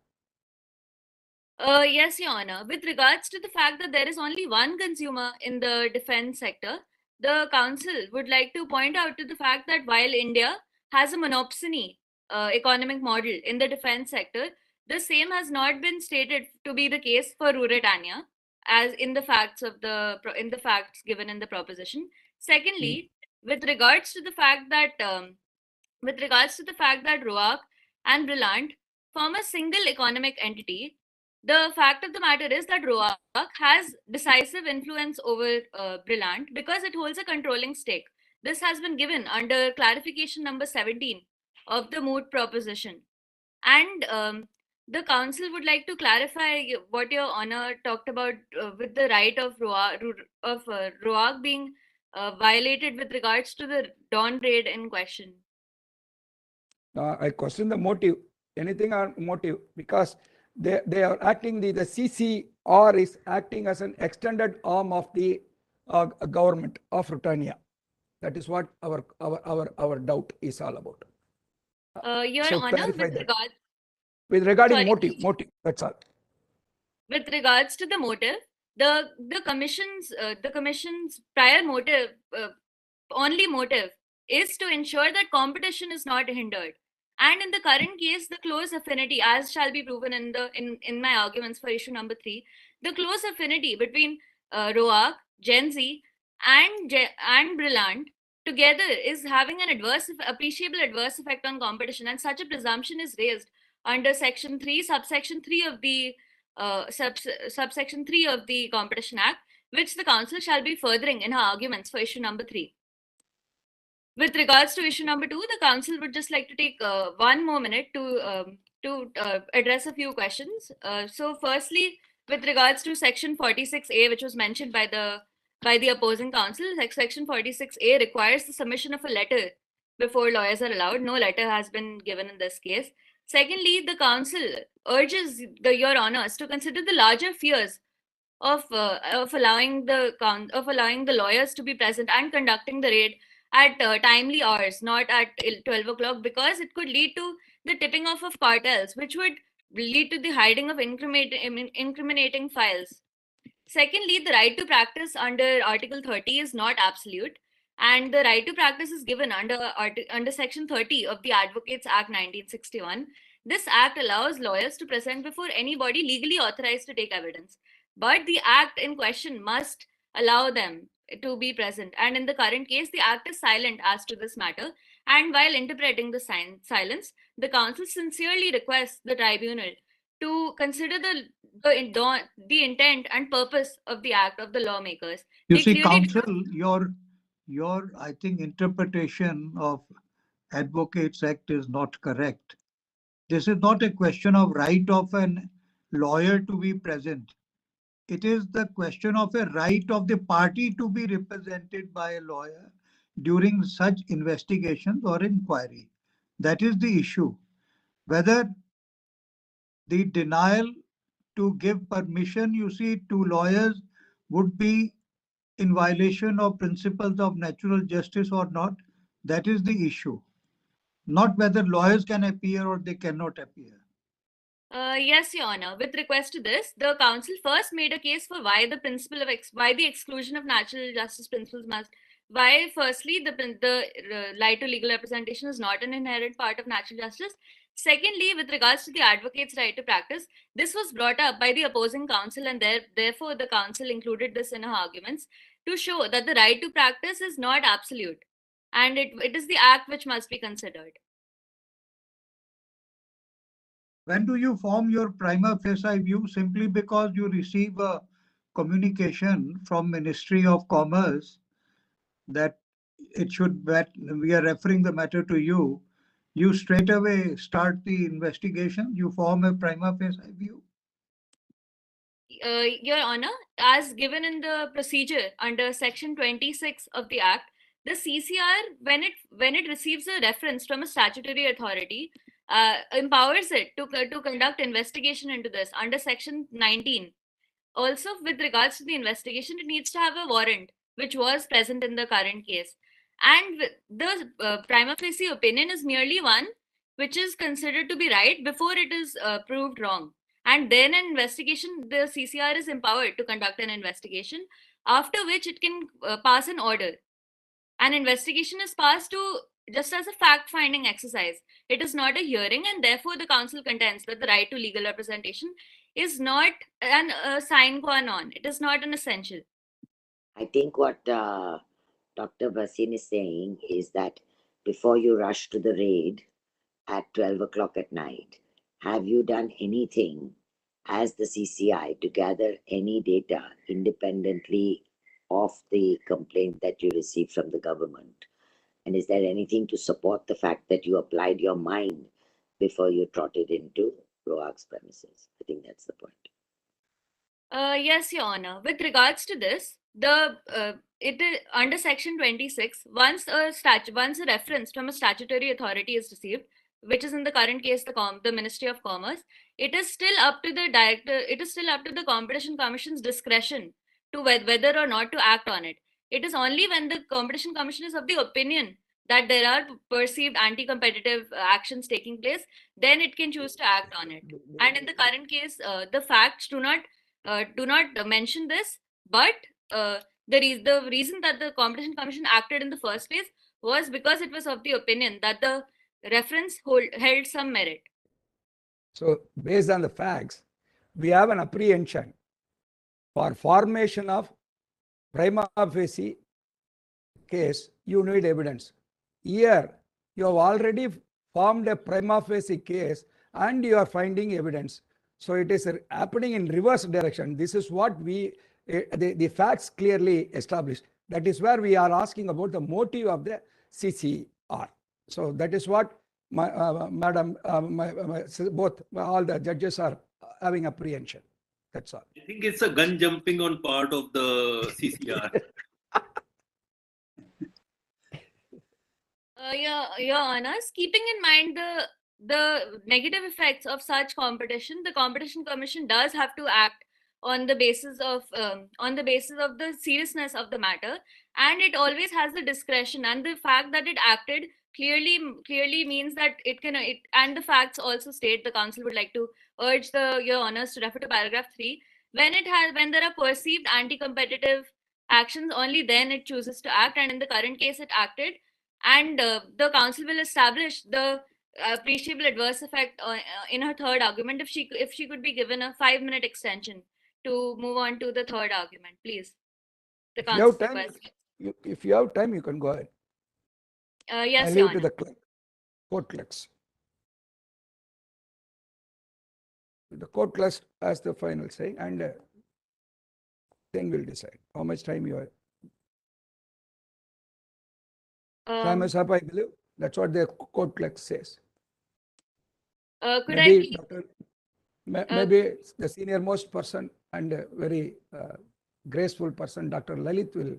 Yes, Your Honor. With regards to the fact that there is only one consumer in the defense sector, the council would like to point out to the fact that while India has a monopsony economic model in the defense sector, the same has not been stated to be the case for Ruritania, as in the facts given in the proposition. Secondly, with regards to the fact that ROAC and Brilliant form a single economic entity, the fact of the matter is that ROAC has decisive influence over Brilliant because it holds a controlling stake. This has been given under clarification number 17 of the MOOT proposition. And the council would like to clarify what Your Honor talked about with the right of ROAC being violated with regards to the dawn raid in question. I question the motive, anything on motive, because they are acting, the CCR is acting as an extended arm of the government of Rutania. That is what our doubt is all about. Your Honor, regarding motive, that's all. With regards to the motive, the commission's prior motive, only motive, is to ensure that competition is not hindered. And in the current case, the close affinity, as shall be proven in my arguments for issue number 3, the close affinity between ROAC, Gen Z, and Brilliant together is having an appreciable adverse effect on competition, and such a presumption is raised under section 3, subsection 3 of the subsection 3 of the Competition Act, which the council shall be furthering in her arguments for issue number 3. With regards to issue number 2, the council would just like to take 1 more minute to address a few questions. So firstly, with regards to section 46A, which was mentioned by the opposing counsel, section 46A requires the submission of a letter before lawyers are allowed. No letter has been given in this case. Secondly, the council urges Your Honors to consider the larger fears of allowing the lawyers to be present and conducting the raid at timely hours, not at 12 o'clock, because it could lead to the tipping off of cartels, which would lead to the hiding of incriminating files. Secondly, the right to practice under Article 30 is not absolute, and the right to practice is given under Section 30 of the Advocates Act 1961. This act allows lawyers to present before anybody legally authorized to take evidence, but the act in question must allow them to be present. And in the current case, the act is silent as to this matter. And while interpreting the silence, the council sincerely requests the tribunal to consider the intent and purpose of the act of the lawmakers. You They see, clearly counsel, your I think interpretation of Advocates Act is not correct. This is not a question of right of an lawyer to be present. It is the question of a right of the party to be represented by a lawyer during such investigations or inquiry. That is the issue. Whether the denial to give permission, you see, to lawyers would be in violation of principles of natural justice or not, that is the issue. Not whether lawyers can appear or they cannot appear. Yes, Your Honor. With request to this, the council first made a case for why the principle of why the exclusion of natural justice principles must. Why, firstly, the right to legal representation is not an inherent part of natural justice. Secondly, with regards to the advocate's right to practice, this was brought up by the opposing counsel, and therefore the council included this in her arguments to show that the right to practice is not absolute, and it is the act which must be considered. When do you form your prima facie view? Simply because you receive a communication from Ministry of Commerce that it should, we are referring the matter to you, you straight away start the investigation, you form a prima facie view? Your Honor, as given in the procedure under Section 26 of the Act, the CCR, when it receives a reference from a statutory authority, empowers it to conduct investigation into this under Section 19. Also, with regards to the investigation, it needs to have a warrant, which was present in the current case. And the prima facie opinion is merely one which is considered to be right before it is proved wrong. And then an investigation, the CCR is empowered to conduct an investigation, after which it can pass an order. An investigation is passed to just as a fact-finding exercise. It is not a hearing, and therefore the council contends that the right to legal representation is not a sine qua non. It is not an essential. I think what Dr. Bhasin is saying is that before you rush to the raid at 12 o'clock at night, have you done anything as the CCI to gather any data independently of the complaint that you received from the government? And is there anything to support the fact that you applied your mind before you trotted into ROAC's premises? I think that's the point. Yes, Your Honor. With regards to this, it is under Section 26. Once a reference from a statutory authority is received, which is in the current case the Ministry of Commerce, it is still up to the director. It is still up to the Competition Commission's discretion to whether or not to act on it. It is only when the Competition Commission is of the opinion that there are perceived anti-competitive actions taking place, then it can choose to act on it. And in the current case, the facts do not mention this, but the reason that the Competition Commission acted in the first place was because it was of the opinion that the reference held some merit. So based on the facts, we have an apprehension for formation of prima facie case. You need evidence. Here, you have already formed a prima facie case and you are finding evidence. So it is happening in reverse direction. This is what the facts clearly established. That is where we are asking about the motive of the CCR. So that is what Madam, both all the judges are having apprehension. That's all. I think it's a gun jumping on part of the CCR. Your Honors, keeping in mind the negative effects of such competition, the Competition Commission does have to act on the basis of the seriousness of the matter, and it always has the discretion, and the fact that it acted clearly means that and the facts also state the council would like to urge your honors to refer to paragraph 3. When there are perceived anti-competitive actions, only then it chooses to act, and in the current case it acted, and the council will establish the appreciable adverse effect in her third argument if she could be given a 5-minute extension to move on to the third argument, please. The If you have council time, request. if you have time, you can go ahead. Yes, I Your leave it to Honor. the clerk, court clerks. The court clerks has the final say, and then we'll decide how much time you have. Time is up, I believe. That's what the court clerk says. Could Maybe, I Dr. Maybe the senior most person and a very graceful person, Dr. Lalit, will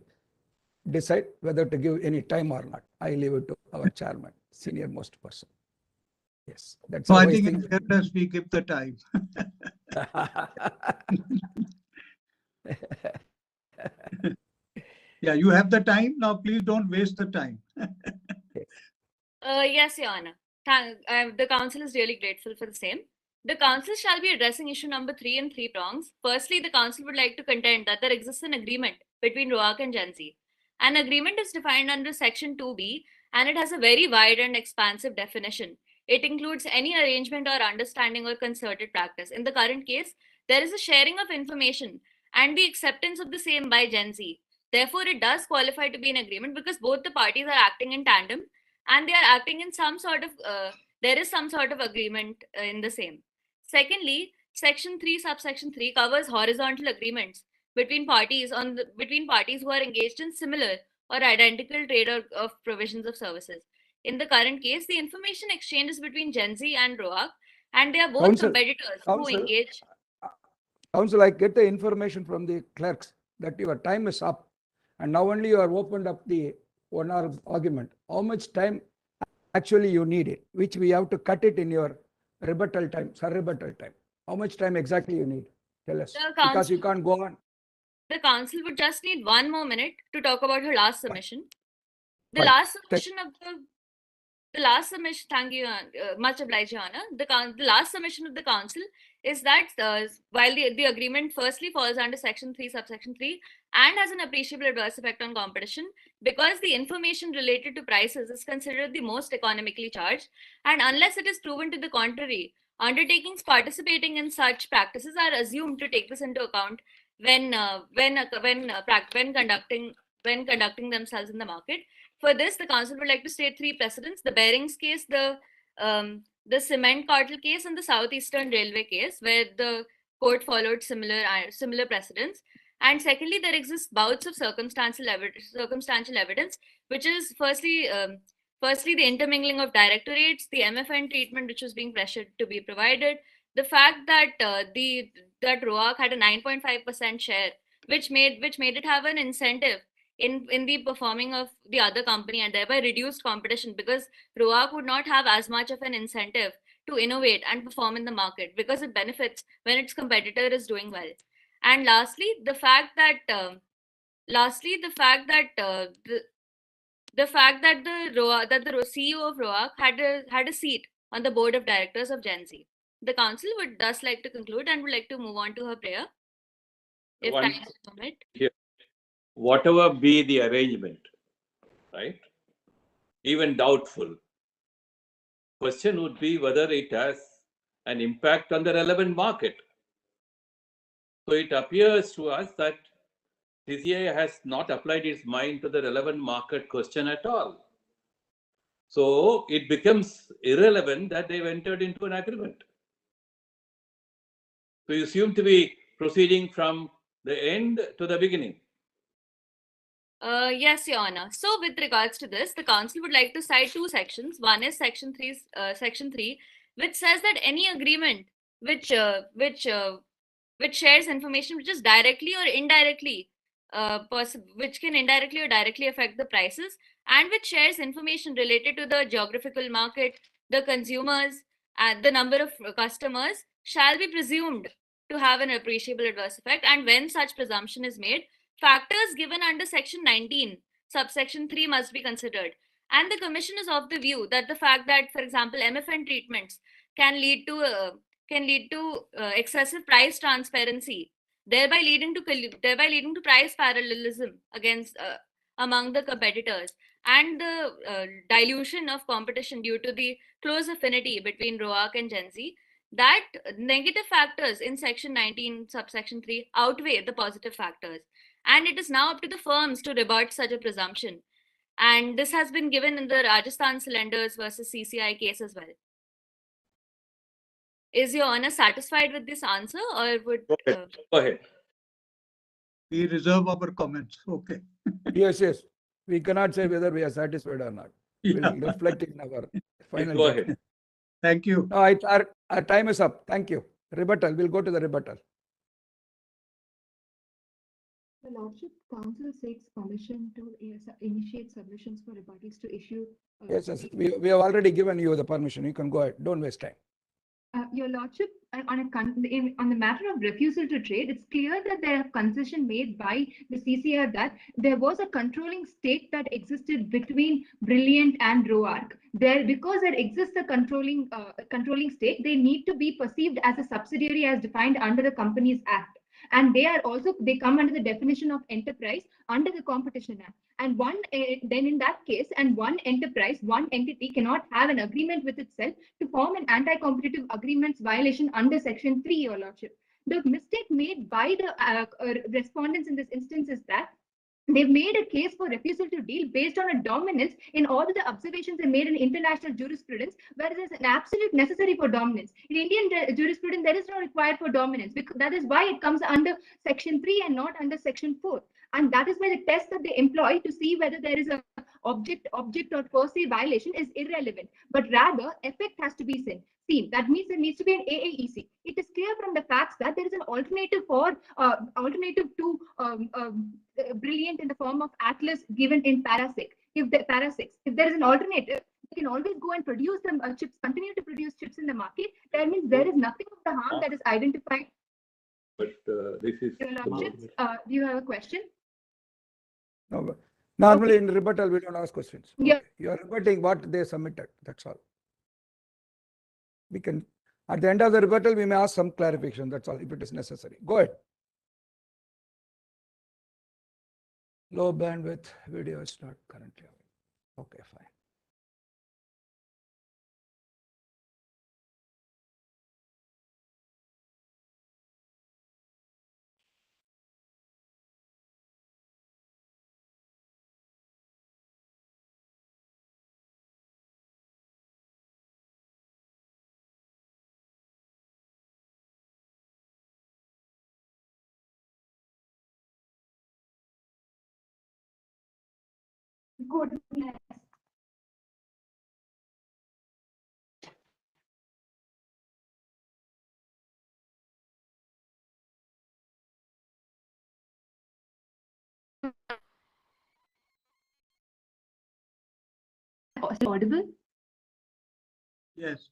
decide whether to give any time or not. I leave it to our chairman, senior most person. Yes, that's So how I I think in think. fairness, we give the time. Yeah, you have the time. Now, please don't waste the time. Yes, Your Honor. The council is really grateful for the same. The council shall be addressing issue number 3 in 3 prongs. Firstly, the council would like to contend that there exists an agreement between ROAC and Gen Z. An agreement is defined under section 2B, and it has a very wide and expansive definition. It includes any arrangement or understanding or concerted practice. In the current case, there is a sharing of information and the acceptance of the same by Gen Z. Therefore, it does qualify to be an agreement because both the parties are acting in tandem, and they are acting in some sort of there is some sort of agreement in the same. Secondly, section 3 subsection 3 covers horizontal agreements between parties who are engaged in similar or identical trade of provisions of services. In the current case, the information exchange is between Gen Z and ROAC, and they are both Counsel, competitors who engage. Counsel, I get the information from the clerks that your time is up, and now only you have opened up the 1 hour argument. How much time actually you need it, which we have to cut it in your rebuttal time, rebuttal time. How much time exactly you need? Tell us, because you can't go on. The council would just need 1 more minute to talk about her last submission. The Fine. last submission, thank you, much obliged, Your Honor. The last submission of the council is that while the agreement firstly falls under section 3 subsection 3 and has an appreciable adverse effect on competition, because the information related to prices is considered the most economically charged, and unless it is proven to the contrary, undertakings participating in such practices are assumed to take this into account when conducting themselves in the market. For this, the council would like to state 3 precedents: the Bearings case, the cement cartel case, and the Southeastern Railway case, where the court followed similar precedents. And secondly, there exists bouts of circumstantial evidence, which is firstly the intermingling of directorates, the MFN treatment which was being pressured to be provided, the fact that that ROAC had a 9.5% share, which made it have an incentive in the performing of the other company, and thereby reduced competition, because ROAC would not have as much of an incentive to innovate and perform in the market because it benefits when its competitor is doing well. And lastly, the fact that the CEO of ROAC had a seat on the board of directors of Gen Z. The council would thus like to conclude and would like to move on to her prayer, if time is permit. Whatever be the arrangement, right? Even doubtful. Question would be whether it has an impact on the relevant market. So it appears to us that CCI has not applied its mind to the relevant market question at all. So it becomes irrelevant that they've entered into an agreement. So you seem to be proceeding from the end to the beginning. Yes, Your Honor. So with regards to this, the council would like to cite 2 sections. One is section 3, which says that any agreement which shares information which is directly or indirectly which can indirectly or directly affect the prices, and which shares information related to the geographical market, the consumers, and the number of customers, shall be presumed to have an appreciable adverse effect. And when such presumption is made, factors given under section 19 subsection 3 must be considered. And the commission is of the view that the fact that, for example, MFN treatments can lead to excessive price transparency, thereby leading to price parallelism against among the competitors, and the dilution of competition due to the close affinity between ROAC and Gen Z, that negative factors in section 19 subsection 3 outweigh the positive factors, and it is now up to the firms to rebut such a presumption. And this has been given in the Rajasthan Cylinders versus CCI case as well. Is Your Honor satisfied with this answer, or would... Go ahead. We reserve our comments. Okay. Yes, yes. We cannot say whether we are satisfied or not. We'll reflect it in our final Go judgment. ahead. Thank you. No, our time is up. Thank you. Rebuttal. We'll go to the rebuttal. The Lordship Council seeks permission to initiate submissions for rebuttals to issue. Yes, yes. We have already given you the permission. You can go ahead. Don't waste time. Your Lordship, on the matter of refusal to trade, it's clear that there are concession made by the CCI that there was a controlling stake that existed between Brilliant and ROARC. Because there exists a controlling stake, they need to be perceived as a subsidiary as defined under the Companies Act. And they come under the definition of enterprise under the Competition Act. And then in that case, and one enterprise, one entity cannot have an agreement with itself to form an anti-competitive agreements violation under Section 3, Your Lordship. The mistake made by the respondents in this instance is that they've made a case for refusal to deal based on a dominance in all the observations they made in international jurisprudence, where there is an absolute necessary for dominance. In Indian jurisprudence, there is no required for dominance, because that is why it comes under Section 3 and not under Section 4. And that is why the test that they employ to see whether there is a object or per se violation is irrelevant, but rather effect has to be seen. That means there needs to be an AAEC. It is clear from the facts that there is an alternative to Brilliant in the form of Atlas given in para 6. If there is an alternative, you can always go and produce them chips, continue to produce chips in the market. That means there is nothing of the harm that is identified. But this is... Your Lordship, do you have a question? No, but normally in rebuttal, we don't ask questions. Yeah. Okay. You are rebutting what they submitted. That's all. We can, at the end of the rebuttal, we may ask some clarification. That's all, if it is necessary. Go ahead. Low bandwidth video is not currently available. Okay, fine. Good. Yes. Audible? Yes.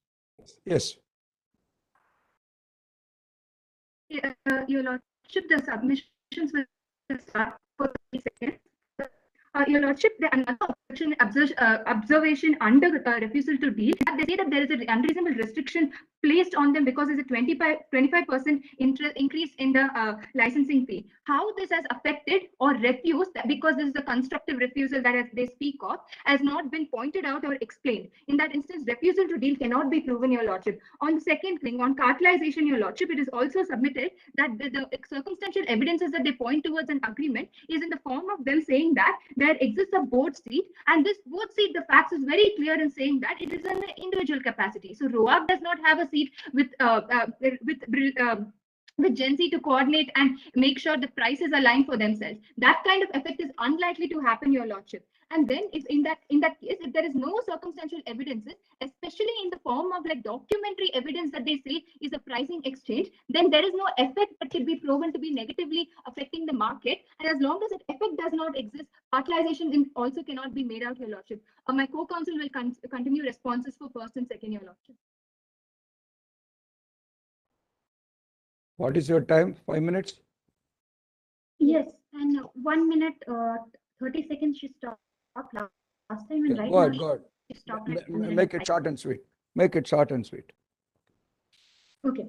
Yes. Your Lordship, the submissions will start for 30 seconds. Your Lordship, another observation under refusal to deal, they say that there is an unreasonable restriction placed on them because there's a 25% increase in the licensing fee. How this has affected or refused, because this is a constructive refusal that they speak of, has not been pointed out or explained. In that instance, refusal to deal cannot be proven, Your Lordship. On the second thing, on cartelization, Your Lordship, it is also submitted that the circumstantial evidences that they point towards an agreement is in the form of them saying that there exists a board seat, and this board seat, the facts is very clear in saying that it is an individual capacity. So ROAC does not have a seat with Gen Z to coordinate and make sure the prices align for themselves. That kind of effect is unlikely to happen, Your Lordship. And then if in that case, if there is no circumstantial evidences, especially in the form of like documentary evidence that they say is a pricing exchange, then there is no effect that can be proven to be negatively affecting the market. And as long as that effect does not exist, cartelization also cannot be made out, Your Lordship. My co-counsel will continue responses for first and second, Your Lordship. What is your time? 5 minutes? Yes, and 1 minute, 30 seconds should stop now. last time and Yeah, right go now ahead, go ahead. she stopped at Make it 105. short and sweet. Make it short and sweet. Okay.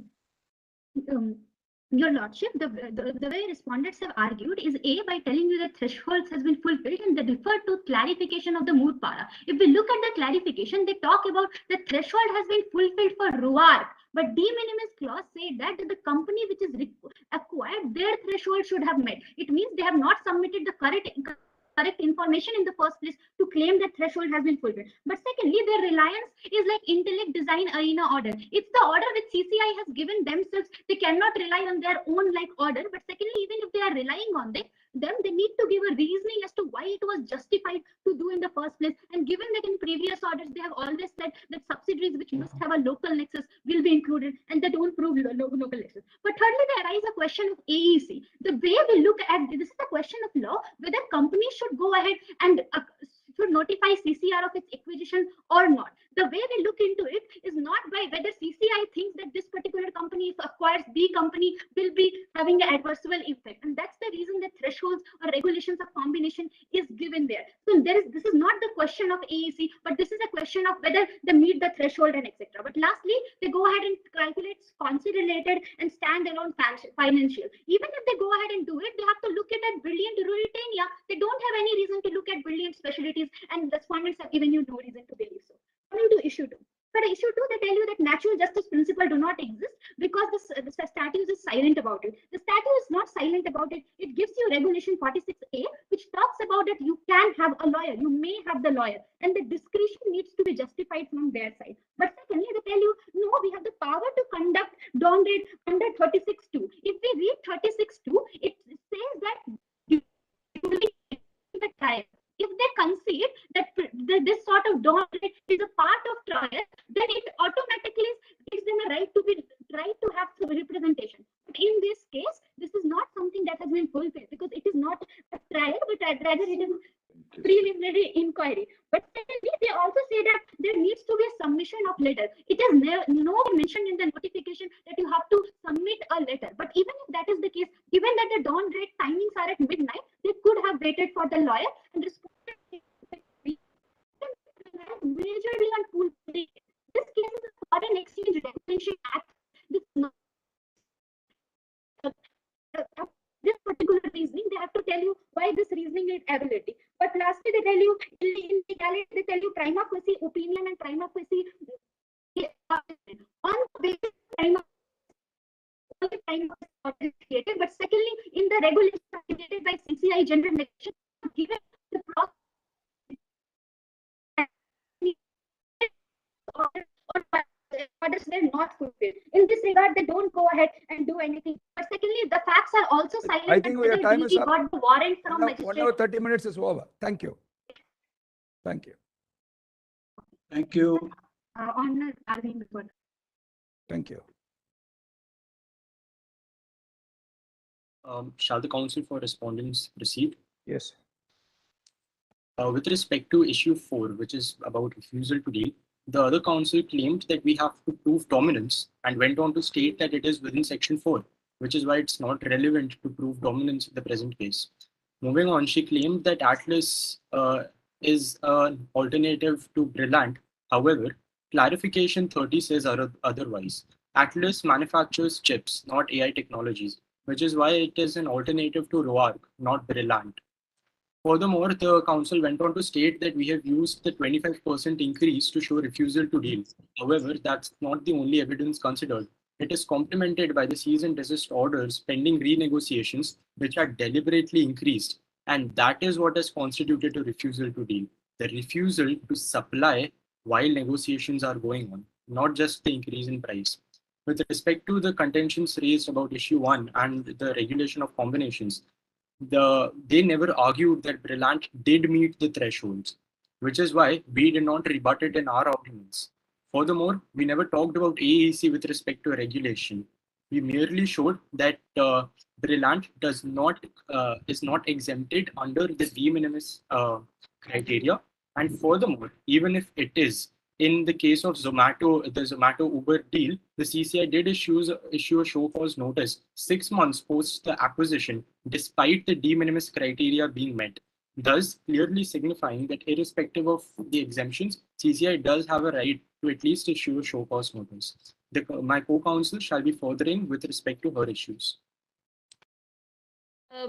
Your Lordship, the way respondents have argued is A, by telling you that thresholds has been fulfilled, and they refer to clarification of the MOOT para. If we look at the clarification, they talk about the threshold has been fulfilled for RUARC, but de minimis clause said that the company which is acquired, their threshold should have met. It means they have not submitted the correct information in the first place to claim that threshold has been fulfilled. But secondly, their reliance is like intellect design arena order. It's the order which CCI has given themselves. They cannot rely on their own like order. But secondly, even if they are relying on them, they need to give a reasoning as to why it was justified to do in the first place. And given that in previous orders, they have always said that subsidiaries which must have a local nexus will be included, and they don't prove local nexus. But thirdly, there arises a question of AEC. The way we look at this is a question of law, whether companies should go ahead and should notify CCR of its acquisition or not. The way we look into it is not by whether CCI thinks that this particular company, if acquires B company, will be having an adversarial effect. And that's the reason that thresholds or regulations of combination is given there. So this is not the question of AEC, but this is a question of whether they meet the threshold and etc. But lastly, they go ahead and calculate sponsor-related and standalone financial. Even if they go ahead and do it, they have to look at brilliant Ruritania. They don't have any reason to look at brilliant specialties, and respondents have given you no reason to believe so. Coming to issue 2. For issue 2, they tell you that natural justice principle do not exist because the statute is silent about it. The statute is not silent about it. It gives you regulation 46A, which talks about that you can have a lawyer, you may have the lawyer, and the discretion needs to be justified from their side. But secondly, they tell you, no, we have the power to conduct dawn raid under 36.2. If we read 36.2, it says that you will be the trial. If they concede that this sort of dawn raid is a part of trial, then it automatically gives them a right to have representation. But in this case, this is not something that has been fulfilled because it is not a trial, but rather it is preliminary inquiry. But secondly, they also say that there needs to be a submission of letter. It is nowhere mentioned in the notification that you have to submit a letter. But even if that is the case, given that the dawn raid timings are at midnight, they could have waited for the lawyer and responded majorly on pool. This case is a Foreign Exchange Regulation Act. This is not this particular reasoning, they have to tell you why this reasoning is ability. But lastly, they tell you illegality, they tell you prima facie opinion and prima facie on the basis of created. But secondly, in the regulation created by CCI general election, given the process orders were not fulfilled. In this regard, they don't go ahead and do anything. But secondly, the facts are also silent. I think your time is up. Got the warrant from 1 hour 30 minutes is over. Thank you. Thank you. Thank you. Honor arguing before. Thank you. Shall the counsel for respondents proceed? Yes. With respect to issue 4, which is about refusal to deal, the other counsel claimed that we have to prove dominance and went on to state that it is within section 4, which is why it's not relevant to prove dominance in the present case. Moving on, she claimed that Atlas is an alternative to Brilliant. However, clarification 30 says otherwise. Atlas manufactures chips, not AI technologies, which is why it is an alternative to ROARC, not Brilliant. Furthermore, the council went on to state that we have used the 25% increase to show refusal to deal. However, that's not the only evidence considered. It is complemented by the cease and desist orders pending renegotiations, which are deliberately increased. And that is what has constituted a refusal to deal. The refusal to supply while negotiations are going on, not just the increase in price. With respect to the contentions raised about issue 1 and the regulation of combinations, they never argued that Brilliant did meet the thresholds, which is why we did not rebut it in our arguments. Furthermore, we never talked about AEC with respect to regulation. We merely showed that Brilliant is not exempted under the de minimis criteria. And furthermore, even if it is, in the case of Zomato, the Zomato Uber deal, the CCI did issue a show cause notice 6 months post the acquisition, despite the de minimis criteria being met. thus clearly signifying that irrespective of the exemptions, CCI does have a right to at least issue a show cause notice. My co-counsel shall be furthering with respect to her issues.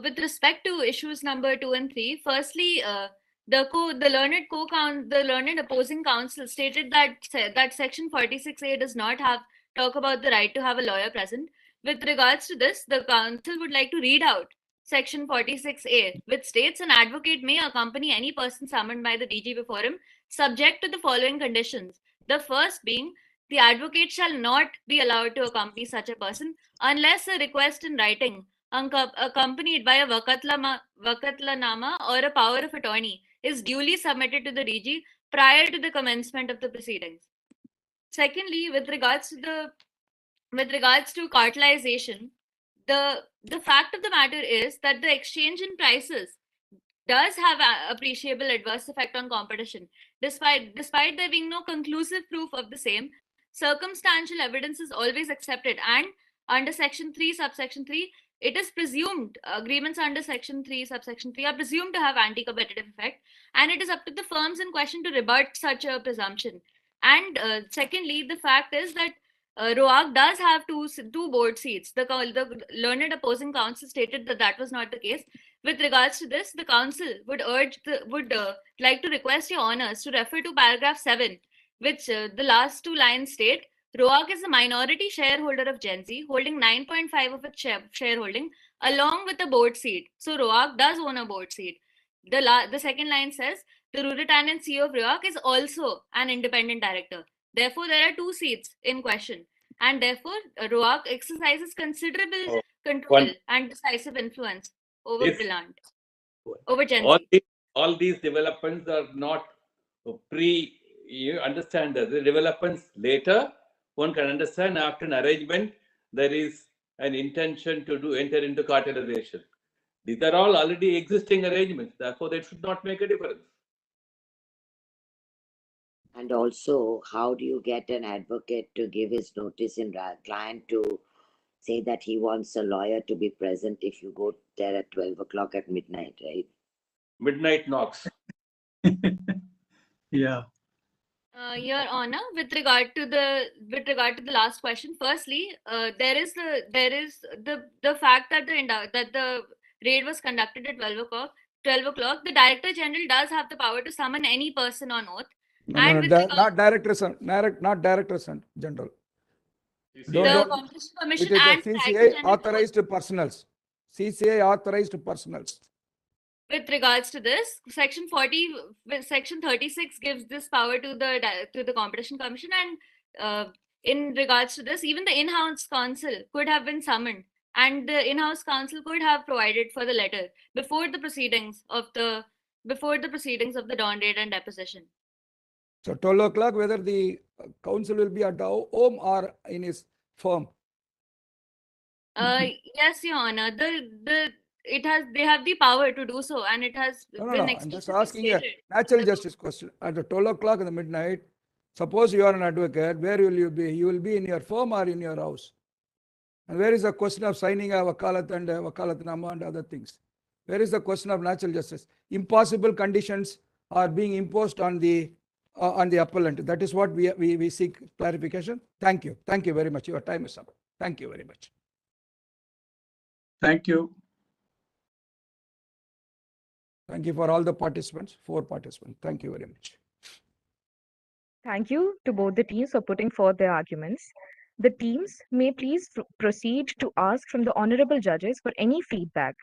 With respect to issues number 2 and 3, firstly, the learned opposing counsel stated that section 46A does not talk about the right to have a lawyer present. With regards to this, the counsel would like to read out section 46A, which states an advocate may accompany any person summoned by the DG before him, subject to the following conditions. The first being, the advocate shall not be allowed to accompany such a person unless a request in writing accompanied by a vakatlanama or a power of attorney is duly submitted to the DG prior to the commencement of the proceedings. Secondly, with regards to cartelization, the fact of the matter is that the exchange in prices does have an appreciable adverse effect on competition. Despite there being no conclusive proof of the same, circumstantial evidence is always accepted, and under section 3 subsection 3, it is presumed agreements under section 3 subsection 3 are presumed to have anti-competitive effect, and it is up to the firms in question to rebut such a presumption. And secondly, the fact is that ROAC does have two board seats. The learned opposing counsel stated that was not the case. With regards to this, the council would like to request your honors to refer to paragraph 7, which the last two lines state, ROAC is a minority shareholder of Gen Z, holding 9.5% of its shareholding, along with a board seat. So ROAC does own a board seat. The second line says, the Ruritanian CEO of ROAC is also an independent director. Therefore, there are two seats in question, and therefore, ROAC exercises considerable control and decisive influence over Brillant, over Gen Z. All these developments are not you understand that the developments later, one can understand after an arrangement, there is an intention to enter into cartelization. These are all already existing arrangements, therefore they should not make a difference. And also, how do you get an advocate to give his notice in client to say that he wants a lawyer to be present if you go there at 12 o'clock at midnight, right? Midnight knocks. Yeah. Your Honor, with regard to the last question, firstly, there is the fact that the raid was conducted at 12 o'clock. The Director General does have the power to summon any person on oath. Not Director General. The Competition Commission and CCI authorized personals. CCI authorized personals. With regards to this, section 36 gives this power to the Competition Commission, and in regards to this, even the in-house counsel could have been summoned, and the in-house counsel could have provided for the letter before the proceedings of the dawn raid and deposition. So 12 o'clock, whether the counsel will be at home or in his firm. Yes, Your Honor. They have the power to do so, and it has been I'm just asking a natural justice question. At the 12 o'clock in the midnight, suppose you are an advocate, where will you be? You will be in your firm or in your house. And where is the question of signing a wakalat and wakalatnama and other things? Where is the question of natural justice? Impossible conditions are being imposed on the appellant. That is what we seek clarification. Thank you. Thank you very much. Your time is up. Thank you very much. Thank you. Thank you for all the participants, 4 participants. Thank you very much. Thank you to both the teams for putting forth their arguments. The teams may please proceed to ask from the honorable judges for any feedback